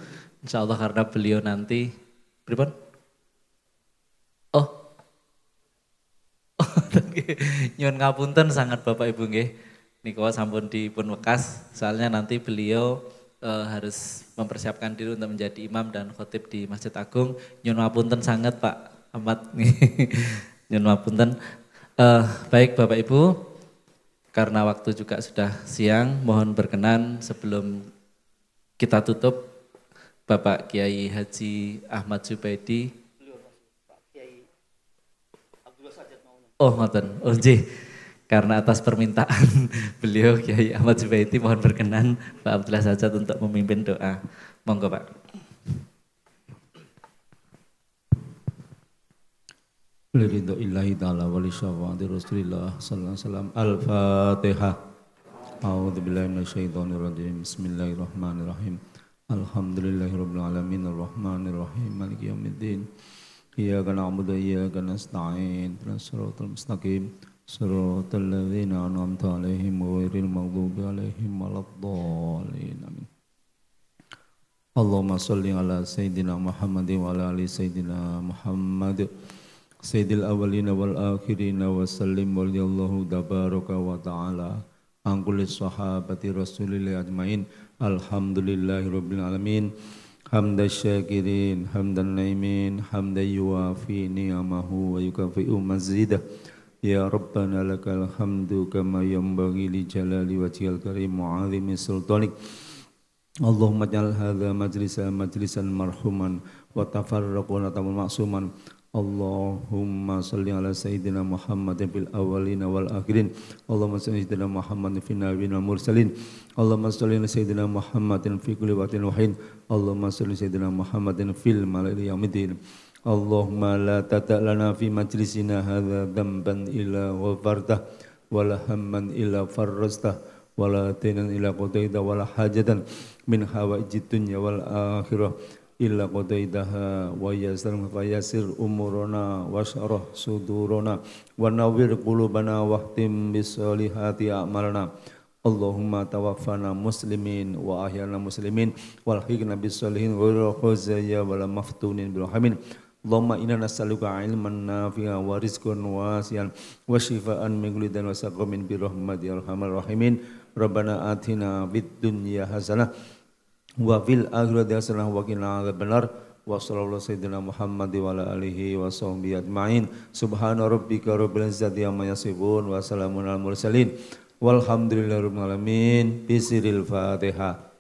Insya Allah karena beliau nanti, berapa? Nyuwun ngapunten sangat Bapak Ibu nggih. Niku sampun dipun wekas, soalnya nanti beliau harus mempersiapkan diri untuk menjadi imam dan khotib di Masjid Agung. Nyuwun ngapunten sangat Pak Ahmad. Nyuwun ngapunten. Baik Bapak Ibu, karena waktu juga sudah siang, mohon berkenan sebelum kita tutup Bapak Kiai Haji Ahmad Zubaidi. Ngoten. Karena atas permintaan beliau Kiai Ahmad Zubaidi, mohon berkenan Pak Abdullah Sajat untuk memimpin doa. Monggo Pak. Liridho illahi ta'ala wa li syafa'ati Rasulillah sallallahu alaihi wasallam. Al-Fatihah. A'udzubillahi minasyaitonir rajim. Bismillahirrahmanirrahim. Alhamdulillahirabbil alamin arrahmanir rahim maliki yaumiddin. Iyyaka na'budu wa iyyaka nasta'in. Shiratal mustaqim. Shiratal ladzina an'amta 'alaihim ghairil maghdubi 'alaihim waladdallin. Amin. Allahumma shalli ala sayyidina Muhammadin wa ala ali sayyidina Muhammad. Sayyidil awwalina wal akhirina wa sallim waliyallahu tabaraka wa ta'ala an kulli sahabati rasulillahi ajmain. Alhamdulillahi rabbil alamin. Hamdan syakirin, hamdan naimin, hamdan yuafi ni'amahu wa yukafi'u mazidah. Ya Rabbana lakal hamdu kama yanbaghi li jalali wajhil karim wa 'azimi sultanik. Allahumma ja'al hadza majlisan marhuman wa tafarraquna tamal ma'suman. Allahumma salli ala sayyidina Muhammadin fil awwalina wal akhirin. Allahumma salli ala sayyidina Muhammadin fil nabiyyin wal mursalin. Allahumma salli ala sayyidina Muhammadin fi kulli waqtin wa hin. Allahumma salli ala sayyidina Muhammadin fil mala'il yaumiddin. Allahumma la tata'lana fi majlisina hadza dhanban illa ghafartah wa la hamman illa farrastah wa la daynan illa qadaita wa la hajatan min hawaijid dunya wal akhirah illa qadaitaha wa yasir umurana wa syarah sudurana wa nawwir qulubana wa khtim bisolihati a'malana. Allahumma tawaffana muslimin wa ahyana muslimin wal hiqna bisolihin ghairu khuzayya wala maftunin bil hamin. Allahumma inna nas'aluka ilman nafi'a wa rizqan wasi'an wa shifaan min kulli da'in wa saqamin bi rahmati arhamar rahimin. Rabbana atina fid dunya hasanah wa fil akhirati hasanah wa qina adzabannar. Wa sallallahu sayyidina Muhammad wa ala alihi wa sahbihi ajma'in. Subhana rabbika rabbil izzati amma yasifun wa salamun alal mursalin walhamdulillahirabbil alamin. Bisiril Fatihah.